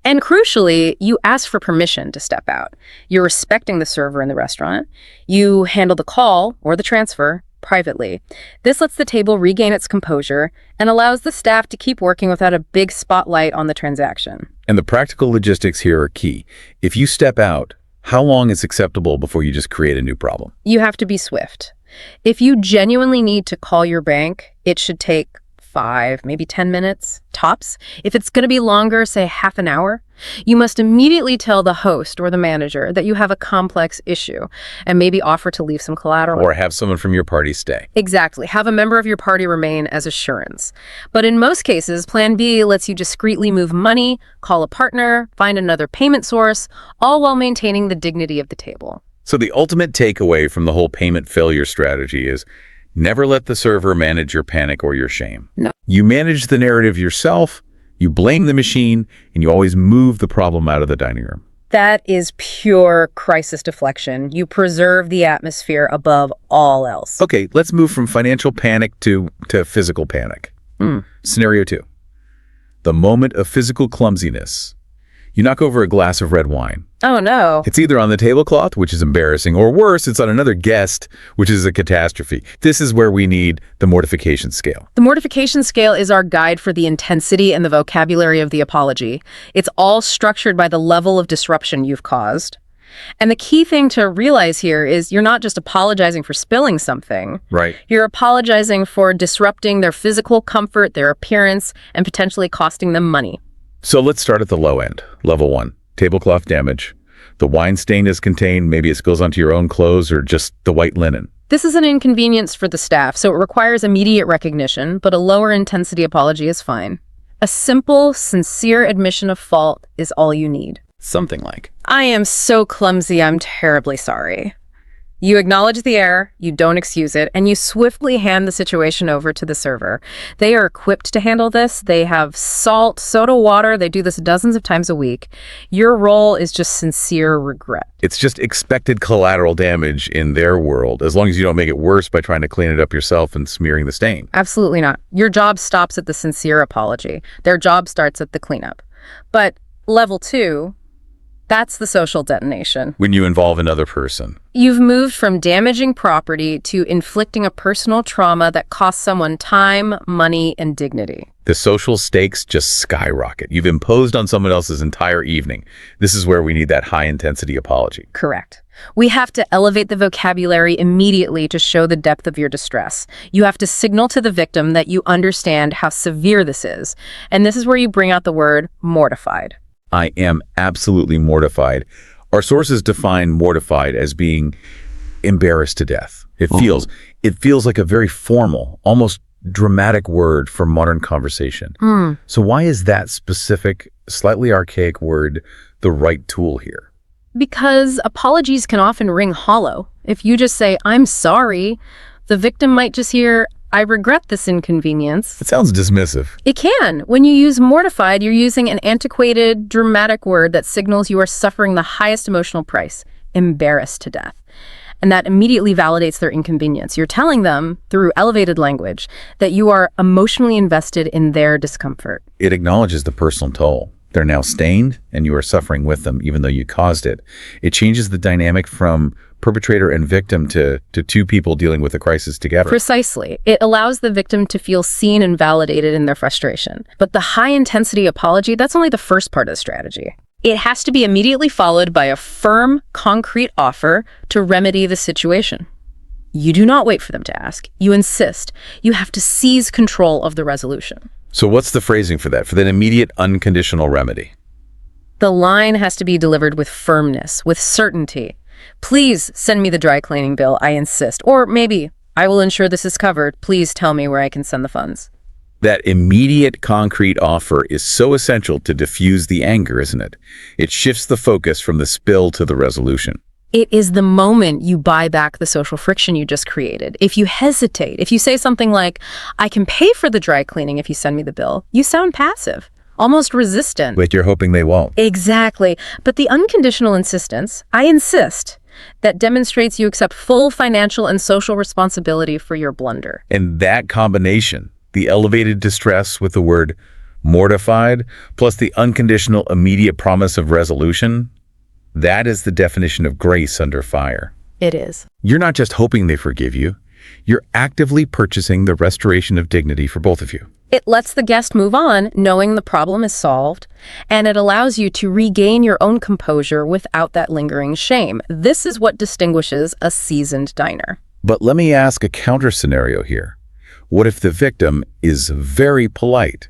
And crucially, you ask for permission to step out. You're respecting the server in the restaurant. You handle the call or the transfer privately. This lets the table regain its composure and allows the staff to keep working without a big spotlight on the transaction. And the practical logistics here are key. If you step out, how long is acceptable before you just create a new problem? You have to be swift. If you genuinely need to call your bank, it should take 5, maybe 10 minutes, tops. If it's going to be longer, say half an hour, you must immediately tell the host or the manager that you have a complex issue and maybe offer to leave some collateral. Or have someone from your party stay. Exactly. Have a member of your party remain as assurance. But in most cases, Plan B lets you discreetly move money, call a partner, find another payment source, all while maintaining the dignity of the table. So the ultimate takeaway from the whole payment failure strategy is never let the server manage your panic or your shame. No. You manage the narrative yourself, you blame the machine, and you always move the problem out of the dining room. That is pure crisis deflection. You preserve the atmosphere above all else. Okay, let's move from financial panic to physical panic. Scenario 2. The moment of physical clumsiness. You knock over a glass of red wine. Oh, no. It's either on the tablecloth, which is embarrassing, or worse, it's on another guest, which is a catastrophe. This is where we need the mortification scale. The mortification scale is our guide for the intensity and the vocabulary of the apology. It's all structured by the level of disruption you've caused. And the key thing to realize here is you're not just apologizing for spilling something. Right. You're apologizing for disrupting their physical comfort, their appearance, and potentially costing them money. So let's start at the low end. Level 1, tablecloth damage. The wine stain is contained. Maybe it spills onto your own clothes or just the white linen. This is an inconvenience for the staff, so it requires immediate recognition, but a lower intensity apology is fine. A simple, sincere admission of fault is all you need. Something like, I am so clumsy, I'm terribly sorry. You acknowledge the error, you don't excuse it, and you swiftly hand the situation over to the server. They are equipped to handle this. They have salt, soda water. They do this dozens of times a week. Your role is just sincere regret. it's just expected collateral damage in their world, as long as you don't make it worse by trying to clean it up yourself and smearing the stain. Absolutely not. Your job stops at the sincere apology. Their job starts at the cleanup. But level 2, that's the social detonation. When you involve another person. You've moved from damaging property to inflicting a personal trauma that costs someone time, money, and dignity. The social stakes just skyrocket. You've imposed on someone else's entire evening. This is where we need that high-intensity apology. Correct. We have to elevate the vocabulary immediately to show the depth of your distress. You have to signal to the victim that you understand how severe this is. And this is where you bring out the word mortified. I am absolutely mortified. Our sources define mortified as being embarrassed to death. It feels like a very formal, almost dramatic word for modern conversation. So why is that specific, slightly archaic word the right tool here? Because apologies can often ring hollow. If you just say, I'm sorry, the victim might just hear, I regret this inconvenience. It sounds dismissive. It can. When you use mortified, you're using an antiquated, dramatic word that signals you are suffering the highest emotional price, embarrassed to death. And that immediately validates their inconvenience. You're telling them, through elevated language, that you are emotionally invested in their discomfort. It acknowledges the personal toll. They're now stained, and you are suffering with them, even though you caused it. It changes the dynamic from perpetrator and victim to two people dealing with a crisis together. Precisely. It allows the victim to feel seen and validated in their frustration. But the high-intensity apology, that's only the first part of the strategy. It has to be immediately followed by a firm, concrete offer to remedy the situation. You do not wait for them to ask. You insist. You have to seize control of the resolution. So what's the phrasing for that immediate, unconditional remedy? The line has to be delivered with firmness, with certainty. Please send me the dry cleaning bill, I insist. Or maybe, I will ensure this is covered. Please tell me where I can send the funds. That immediate, concrete offer is so essential to diffuse the anger, isn't it? It shifts the focus from the spill to the resolution. It is the moment you buy back the social friction you just created. If you hesitate, if you say something like, I can pay for the dry cleaning if you send me the bill, you sound passive, almost resistant. But you're hoping they won't. Exactly. But the unconditional insistence, I insist, that demonstrates you accept full financial and social responsibility for your blunder. And that combination, the elevated distress with the word mortified, plus the unconditional immediate promise of resolution, that is the definition of grace under fire. It is. You're not just hoping they forgive you, you're actively purchasing the restoration of dignity for both of you. It lets the guest move on, knowing the problem is solved, and it allows you to regain your own composure without that lingering shame. This is what distinguishes a seasoned diner. But let me ask a counter scenario here. What if the victim is very polite?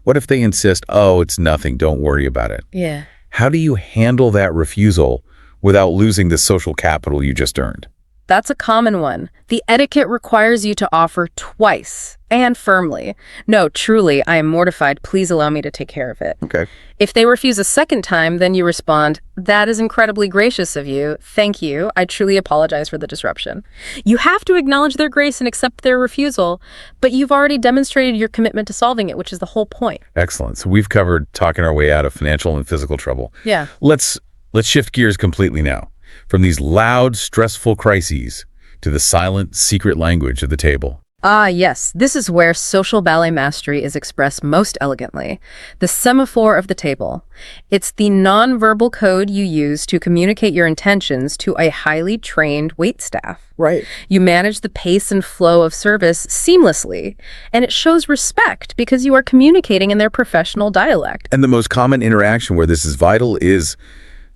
What if they insist, oh, it's nothing, don't worry about it? Yeah. How do you handle that refusal without losing the social capital you just earned? That's a common one. The etiquette requires you to offer twice and firmly. No, truly, I am mortified. Please allow me to take care of it. Okay. If they refuse a second time, then you respond, that is incredibly gracious of you. Thank you. I truly apologize for the disruption. You have to acknowledge their grace and accept their refusal, but you've already demonstrated your commitment to solving it, which is the whole point. Excellent. So we've covered talking our way out of financial and physical trouble. Yeah. Let's shift gears completely now. From these loud, stressful crises to the silent, secret language of the table. Ah, yes. This is where social ballet mastery is expressed most elegantly. The semaphore of the table. It's the nonverbal code you use to communicate your intentions to a highly trained waitstaff. Right. You manage the pace and flow of service seamlessly, and it shows respect because you are communicating in their professional dialect. And the most common interaction where this is vital is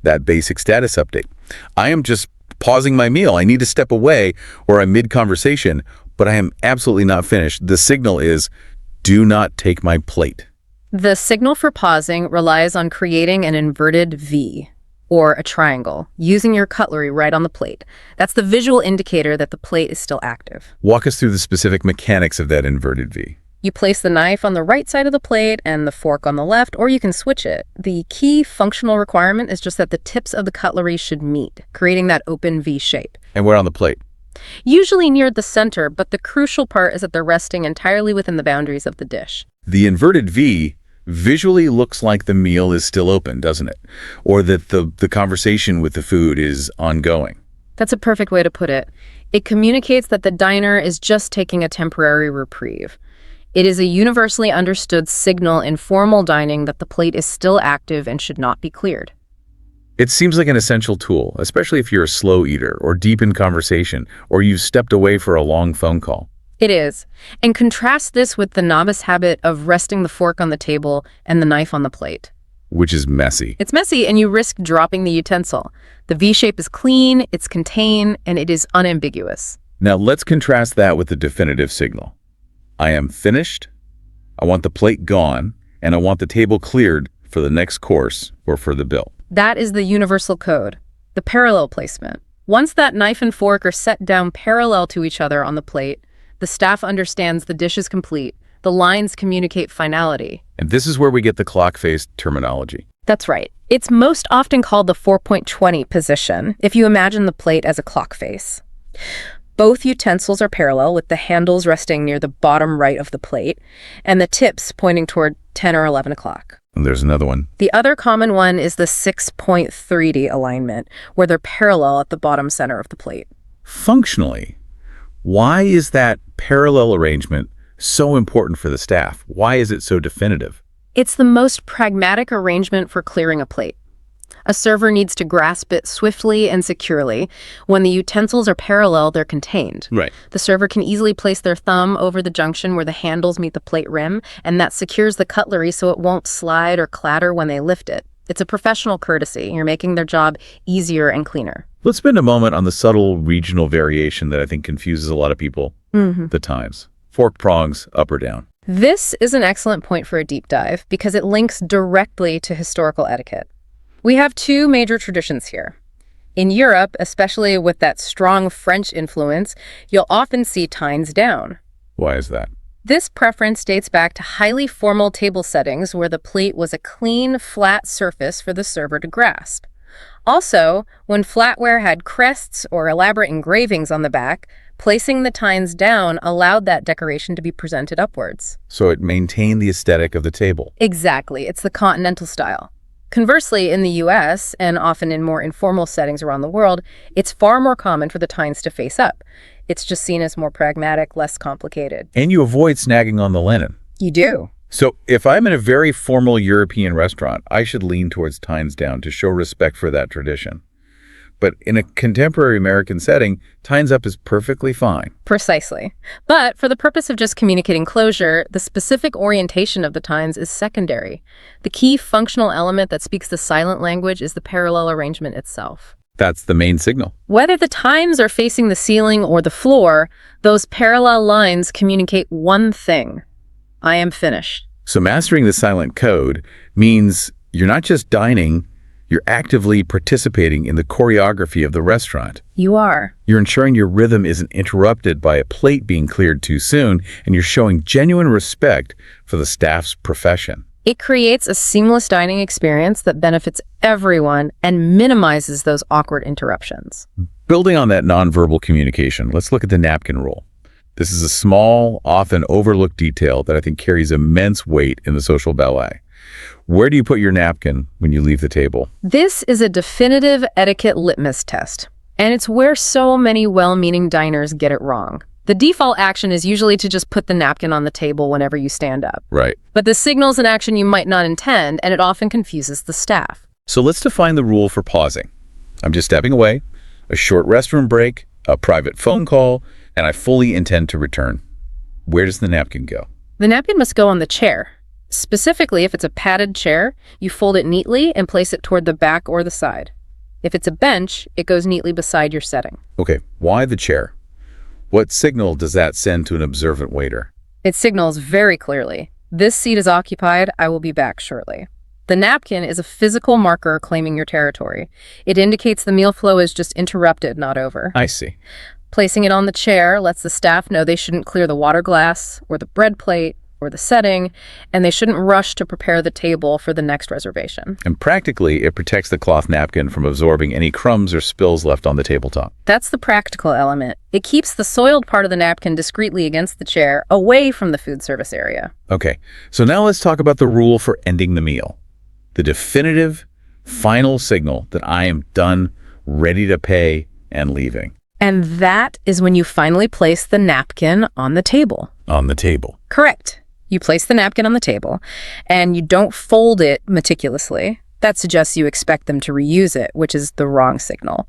that basic status update. I am just pausing my meal. I need to step away, or I'm mid-conversation, but I am absolutely not finished. The signal is, do not take my plate. The signal for pausing relies on creating an inverted V, or a triangle, using your cutlery right on the plate. That's the visual indicator that the plate is still active. Walk us through the specific mechanics of that inverted V. You place the knife on the right side of the plate and the fork on the left, or you can switch it. The key functional requirement is just that the tips of the cutlery should meet, creating that open V shape. And where on the plate? Usually near the center, but the crucial part is that they're resting entirely within the boundaries of the dish. The inverted V visually looks like the meal is still open, doesn't it? Or that the conversation with the food is ongoing. That's a perfect way to put it. It communicates that the diner is just taking a temporary reprieve. It is a universally understood signal in formal dining that the plate is still active and should not be cleared. It seems like an essential tool, especially if you're a slow eater or deep in conversation, or you've stepped away for a long phone call. It is. And contrast this with the novice habit of resting the fork on the table and the knife on the plate. Which is messy. It's messy, and you risk dropping the utensil. The V shape is clean, it's contained, and it is unambiguous. Now let's contrast that with the definitive signal. I am finished, I want the plate gone, and I want the table cleared for the next course or for the bill. That is the universal code, the parallel placement. Once that knife and fork are set down parallel to each other on the plate, the staff understands the dish is complete. The lines communicate finality. And this is where we get the clock-face terminology. That's right. It's most often called the 4.20 position, if you imagine the plate as a clock face. Both utensils are parallel, with the handles resting near the bottom right of the plate, and the tips pointing toward 10 or 11 o'clock. And there's another one. The other common one is the 6.3D alignment, where they're parallel at the bottom center of the plate. Functionally, why is that parallel arrangement so important for the staff? Why is it so definitive? It's the most pragmatic arrangement for clearing a plate. A server needs to grasp it swiftly and securely. When the utensils are parallel, they're contained. Right. The server can easily place their thumb over the junction where the handles meet the plate rim, and that secures the cutlery so it won't slide or clatter when they lift it. It's a professional courtesy. You're making their job easier and cleaner. Let's spend a moment on the subtle regional variation that I think confuses a lot of people, the times. Fork prongs, up or down. This is an excellent point for a deep dive because it links directly to historical etiquette. We have two major traditions here. In Europe, especially with that strong French influence, you'll often see tines down. Why is that? This preference dates back to highly formal table settings where the plate was a clean, flat surface for the server to grasp. Also, when flatware had crests or elaborate engravings on the back, placing the tines down allowed that decoration to be presented upwards. So it maintained the aesthetic of the table. Exactly. It's the continental style. Conversely, in the US, and often in more informal settings around the world, it's far more common for the tines to face up. It's just seen as more pragmatic, less complicated. And you avoid snagging on the linen. You do. So if I'm in a very formal European restaurant, I should lean towards tines down to show respect for that tradition. But in a contemporary American setting, tines up is perfectly fine. Precisely. But for the purpose of just communicating closure, the specific orientation of the tines is secondary. The key functional element that speaks the silent language is the parallel arrangement itself. That's the main signal. Whether the tines are facing the ceiling or the floor, those parallel lines communicate one thing. I am finished. So mastering the silent code means you're not just dining, you're actively participating in the choreography of the restaurant. You are. You're ensuring your rhythm isn't interrupted by a plate being cleared too soon, and you're showing genuine respect for the staff's profession. It creates a seamless dining experience that benefits everyone and minimizes those awkward interruptions. Building on that nonverbal communication, let's look at the napkin rule. This is a small, often overlooked detail that I think carries immense weight in the social ballet. Where do you put your napkin when you leave the table? This is a definitive etiquette litmus test, and it's where so many well-meaning diners get it wrong. The default action is usually to just put the napkin on the table whenever you stand up. Right. But this signals an action you might not intend, and it often confuses the staff. So let's define the rule for pausing. I'm just stepping away, a short restroom break, a private phone call, and I fully intend to return. Where does the napkin go? The napkin must go on the chair. Specifically, if it's a padded chair, you fold it neatly and place it toward the back or the side. If it's a bench, it goes neatly beside your setting. Okay, why the chair? What signal does that send to an observant waiter? It signals very clearly, this seat is occupied, I will be back shortly. The napkin is a physical marker claiming your territory. It indicates the meal flow is just interrupted, not over. I see. Placing it on the chair lets the staff know they shouldn't clear the water glass or the bread plate or the setting, and they shouldn't rush to prepare the table for the next reservation. And practically, it protects the cloth napkin from absorbing any crumbs or spills left on the tabletop. That's the practical element. It keeps the soiled part of the napkin discreetly against the chair, away from the food service area. Okay, so now let's talk about the rule for ending the meal. The definitive, final signal that I am done, ready to pay, and leaving. And that is when you finally place the napkin on the table. On the table. Correct. You place the napkin on the table, and you don't fold it meticulously. That suggests you expect them to reuse it, which is the wrong signal.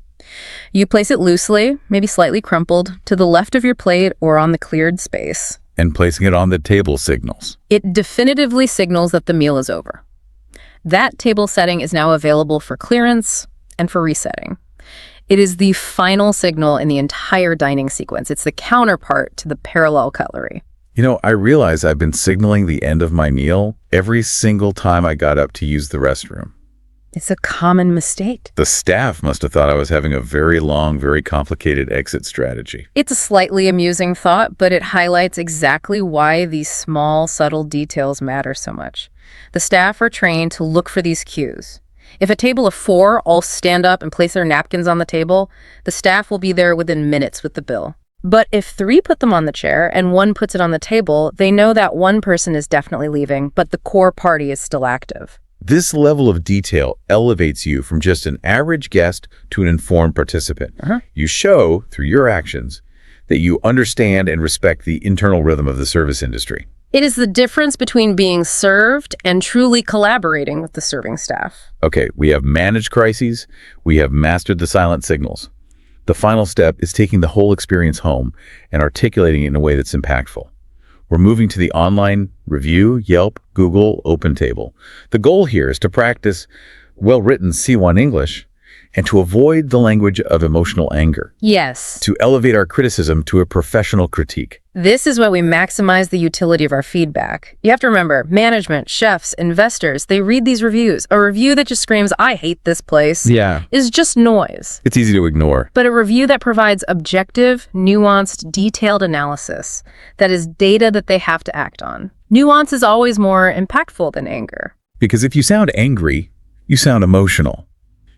You place it loosely, maybe slightly crumpled, to the left of your plate or on the cleared space. And placing it on the table signals. It definitively signals that the meal is over. That table setting is now available for clearance and for resetting. It is the final signal in the entire dining sequence. It's the counterpart to the parallel cutlery. You know, I realize I've been signaling the end of my meal every single time I got up to use the restroom. It's a common mistake. The staff must have thought I was having a very long, very complicated exit strategy. It's a slightly amusing thought, but it highlights exactly why these small, subtle details matter so much. The staff are trained to look for these cues. If a table of 4 all stand up and place their napkins on the table, the staff will be there within minutes with the bill. But if 3 put them on the chair and 1 puts it on the table, they know that one person is definitely leaving, but the core party is still active. This level of detail elevates you from just an average guest to an informed participant. You show, through your actions, that you understand and respect the internal rhythm of the service industry. It is the difference between being served and truly collaborating with the serving staff. Okay, we have managed crises. We have mastered the silent signals. The final step is taking the whole experience home and articulating it in a way that's impactful. We're moving to the online review, Yelp, Google, OpenTable. The goal here is to practice well-written C1 English and to avoid the language of emotional anger. Yes. To elevate our criticism to a professional critique. This is why we maximize the utility of our feedback. You have to remember, management, chefs, investors, they read these reviews. A review that just screams, "I hate this place," is just noise. It's easy to ignore. But a review that provides objective, nuanced, detailed analysis, that is data that they have to act on. Nuance is always more impactful than anger. Because if you sound angry, you sound emotional.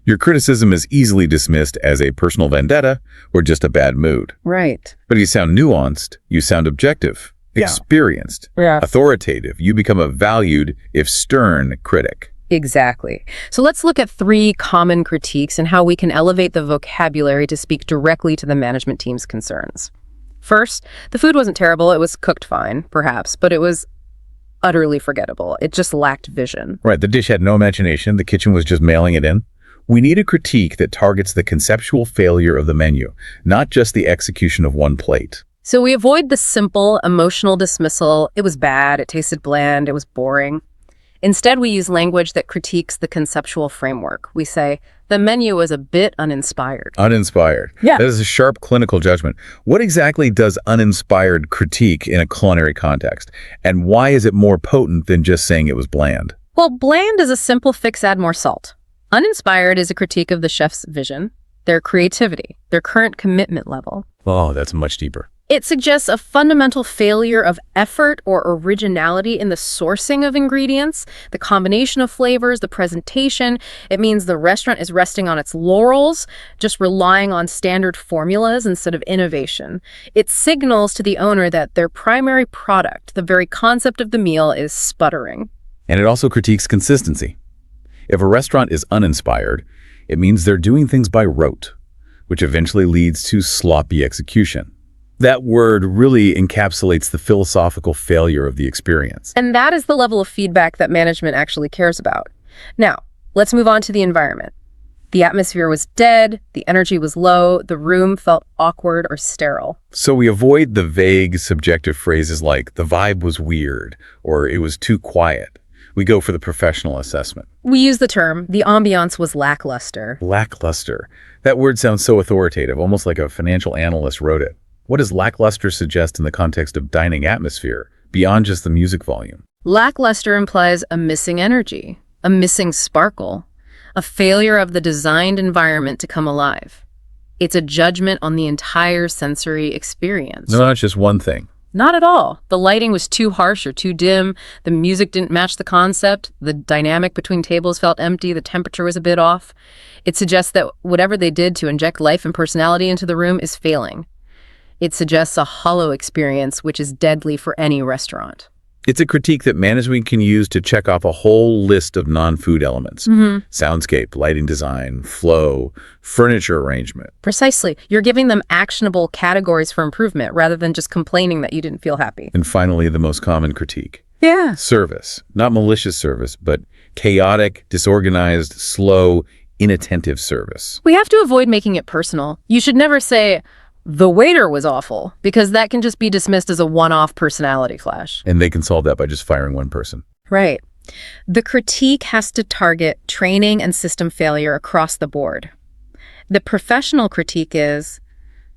Your criticism is easily dismissed as a personal vendetta or just a bad mood. Right. But if you sound nuanced, you sound objective, experienced, authoritative. You become a valued, if stern, critic. Exactly. So let's look at 3 common critiques and how we can elevate the vocabulary to speak directly to the management team's concerns. First, the food wasn't terrible. It was cooked fine, perhaps, but it was utterly forgettable. It just lacked vision. Right. The dish had no imagination. The kitchen was just mailing it in. We need a critique that targets the conceptual failure of the menu, not just the execution of one plate. So we avoid the simple, emotional dismissal. It was bad, it tasted bland, it was boring. Instead, we use language that critiques the conceptual framework. We say, the menu was a bit uninspired. Uninspired. Yeah. That is a sharp clinical judgment. What exactly does uninspired critique in a culinary context? And why is it more potent than just saying it was bland? Well, bland is a simple fix, add more salt. Uninspired is a critique of the chef's vision, their creativity, their current commitment level. Oh, that's much deeper. It suggests a fundamental failure of effort or originality in the sourcing of ingredients, the combination of flavors, the presentation. It means the restaurant is resting on its laurels, just relying on standard formulas instead of innovation. It signals to the owner that their primary product, the very concept of the meal, is sputtering. And it also critiques consistency. If a restaurant is uninspired, it means they're doing things by rote, which eventually leads to sloppy execution. That word really encapsulates the philosophical failure of the experience. And that is the level of feedback that management actually cares about. Now, let's move on to the environment. The atmosphere was dead, the energy was low, the room felt awkward or sterile. So we avoid the vague, subjective phrases like, the vibe was weird, or it was too quiet. We go for the professional assessment. We use the term, the ambiance was lackluster. Lackluster. That word sounds so authoritative, almost like a financial analyst wrote it. What does lackluster suggest in the context of dining atmosphere, beyond just the music volume? Lackluster implies a missing energy, a missing sparkle, a failure of the designed environment to come alive. It's a judgment on the entire sensory experience. No, not just one thing. Not at all. The lighting was too harsh or too dim. The music didn't match the concept. The dynamic between tables felt empty. The temperature was a bit off. It suggests that whatever they did to inject life and personality into the room is failing. It suggests a hollow experience, which is deadly for any restaurant. It's a critique that management can use to check off a whole list of non-food elements. Soundscape, lighting design, flow, furniture arrangement. Precisely. You're giving them actionable categories for improvement rather than just complaining that you didn't feel happy. And finally, the most common critique. Yeah. Service. Not malicious service, but chaotic, disorganized, slow, inattentive service. We have to avoid making it personal. You should never say, the waiter was awful, because that can just be dismissed as a one-off personality clash. And they can solve that by just firing one person. Right. The critique has to target training and system failure across the board. The professional critique is,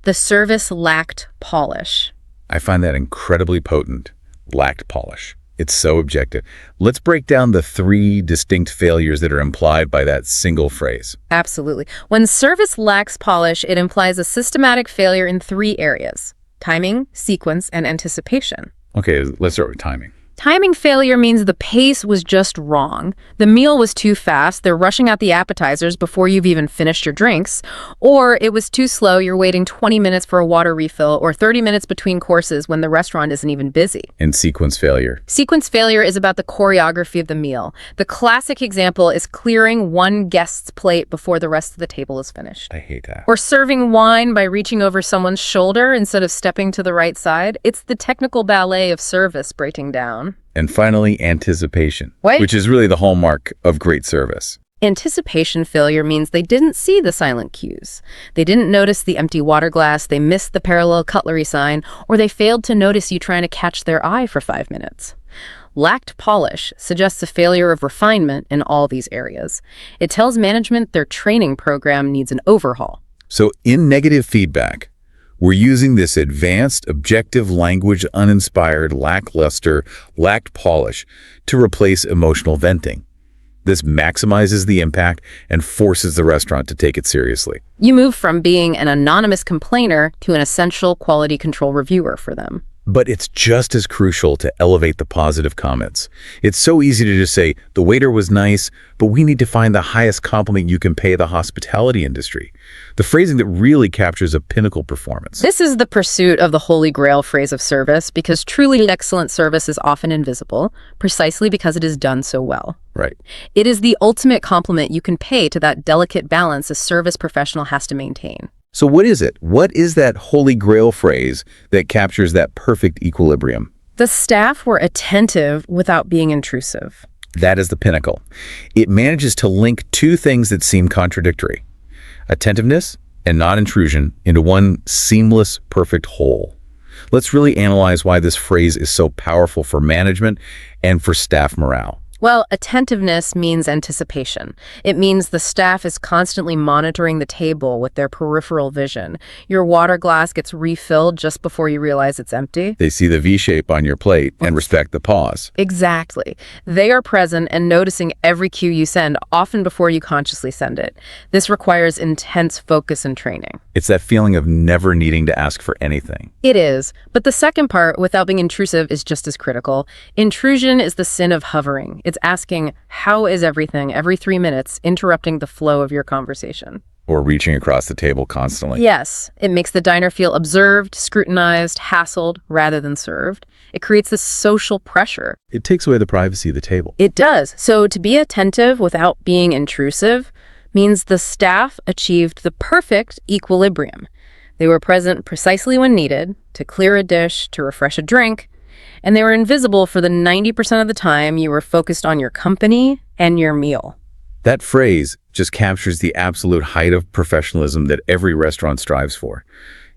the service lacked polish. I find that incredibly potent. Lacked polish. It's so objective. Let's break down the 3 distinct failures that are implied by that single phrase. Absolutely. When service lacks polish, it implies a systematic failure in 3 areas: timing, sequence, and anticipation. Okay, let's start with timing. Timing failure means the pace was just wrong. The meal was too fast, they're rushing out the appetizers before you've even finished your drinks, or it was too slow, you're waiting 20 minutes for a water refill, or 30 minutes between courses when the restaurant isn't even busy. And sequence failure. Sequence failure is about the choreography of the meal. The classic example is clearing one guest's plate before the rest of the table is finished. I hate that. Or serving wine by reaching over someone's shoulder instead of stepping to the right side. It's the technical ballet of service breaking down. And finally, anticipation, Wait. which is really the hallmark of great service. Anticipation failure means they didn't see the silent cues. They didn't notice the empty water glass, they missed the parallel cutlery sign, or they failed to notice you trying to catch their eye for 5 minutes. Lacked polish suggests a failure of refinement in all these areas. It tells management their training program needs an overhaul. So in negative feedback, we're using this advanced, objective language, uninspired, lackluster, lacked polish to replace emotional venting. This maximizes the impact and forces the restaurant to take it seriously. You move from being an anonymous complainer to an essential quality control reviewer for them. But it's just as crucial to elevate the positive comments. It's so easy to just say, the waiter was nice, but we need to find the highest compliment you can pay the hospitality industry. The phrasing that really captures a pinnacle performance. This is the pursuit of the holy grail phrase of service because truly excellent service is often invisible, precisely because it is done so well. Right. It is the ultimate compliment you can pay to that delicate balance a service professional has to maintain. So what is it? What is that holy grail phrase that captures that perfect equilibrium? The staff were attentive without being intrusive. That is the pinnacle. It manages to link two things that seem contradictory: attentiveness and non-intrusion into one seamless, perfect whole. Let's really analyze why this phrase is so powerful for management and for staff morale. Well, attentiveness means anticipation. It means the staff is constantly monitoring the table with their peripheral vision. Your water glass gets refilled just before you realize it's empty. They see the V-shape on your plate and respect the pause. Exactly. They are present and noticing every cue you send, often before you consciously send it. This requires intense focus and training. It's that feeling of never needing to ask for anything. It is. But the second part, without being intrusive, is just as critical. Intrusion is the sin of hovering. It's asking, how is everything, every 3 minutes, interrupting the flow of your conversation. Or reaching across the table constantly. Yes, it makes the diner feel observed, scrutinized, hassled, rather than served. It creates this social pressure. It takes away the privacy of the table. It does. So to be attentive without being intrusive means the staff achieved the perfect equilibrium. They were present precisely when needed, to clear a dish, to refresh a drink, and they were invisible for the 90% of the time you were focused on your company and your meal. That phrase just captures the absolute height of professionalism that every restaurant strives for.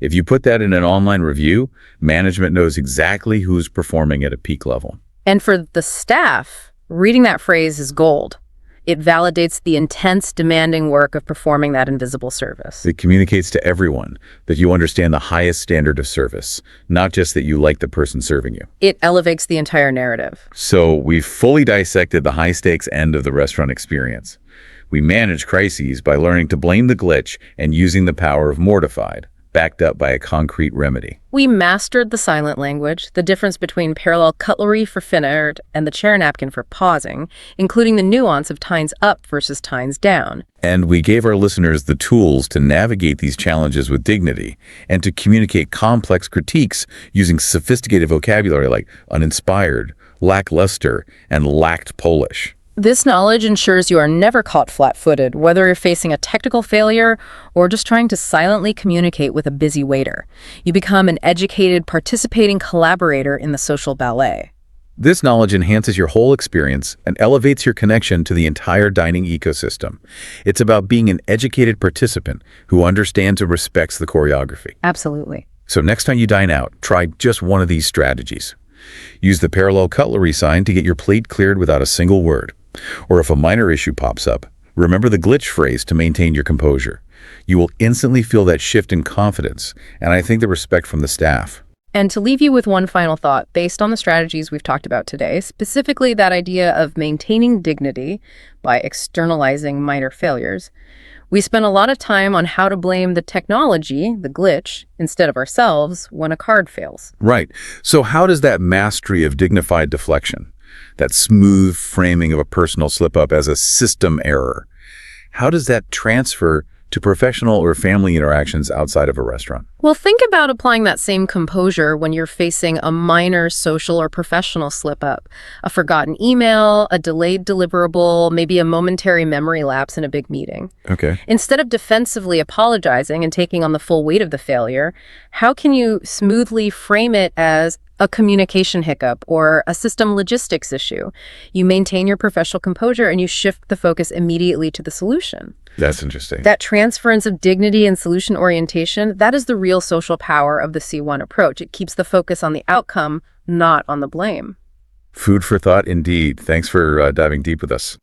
If you put that in an online review, management knows exactly who's performing at a peak level. And for the staff, reading that phrase is gold. It validates the intense, demanding work of performing that invisible service. It communicates to everyone that you understand the highest standard of service, not just that you like the person serving you. It elevates the entire narrative. So we've fully dissected the high-stakes end of the restaurant experience. We manage crises by learning to blame the glitch and using the power of mortified, backed up by a concrete remedy. We mastered the silent language, the difference between parallel cutlery for finesse and the chair napkin for pausing, including the nuance of tines up versus tines down. And we gave our listeners the tools to navigate these challenges with dignity and to communicate complex critiques using sophisticated vocabulary like uninspired, lackluster, and lacked polish. This knowledge ensures you are never caught flat-footed, whether you're facing a technical failure or just trying to silently communicate with a busy waiter. You become an educated, participating collaborator in the social ballet. This knowledge enhances your whole experience and elevates your connection to the entire dining ecosystem. It's about being an educated participant who understands and respects the choreography. Absolutely. So next time you dine out, try just one of these strategies. Use the parallel cutlery sign to get your plate cleared without a single word. Or if a minor issue pops up, remember the glitch phrase to maintain your composure. You will instantly feel that shift in confidence, and I think the respect from the staff. And to leave you with one final thought, based on the strategies we've talked about today, specifically that idea of maintaining dignity by externalizing minor failures, We spend a lot of time on how to blame the technology, the glitch, instead of ourselves when a card fails. Right. So how does that mastery of dignified deflection, that smooth framing of a personal slip-up as a system error, how does that transfer to professional or family interactions outside of a restaurant? Well, think about applying that same composure when you're facing a minor social or professional slip-up, a forgotten email, a delayed deliverable, maybe a momentary memory lapse in a big meeting. Okay. Instead of defensively apologizing and taking on the full weight of the failure, how can you smoothly frame it as a communication hiccup or a system logistics issue? You maintain your professional composure and you shift the focus immediately to the solution. That's interesting. That transference of dignity and solution orientation, that is the real social power of the C1 approach. It keeps the focus on the outcome, not on the blame. Food for thought indeed. Thanks for diving deep with us.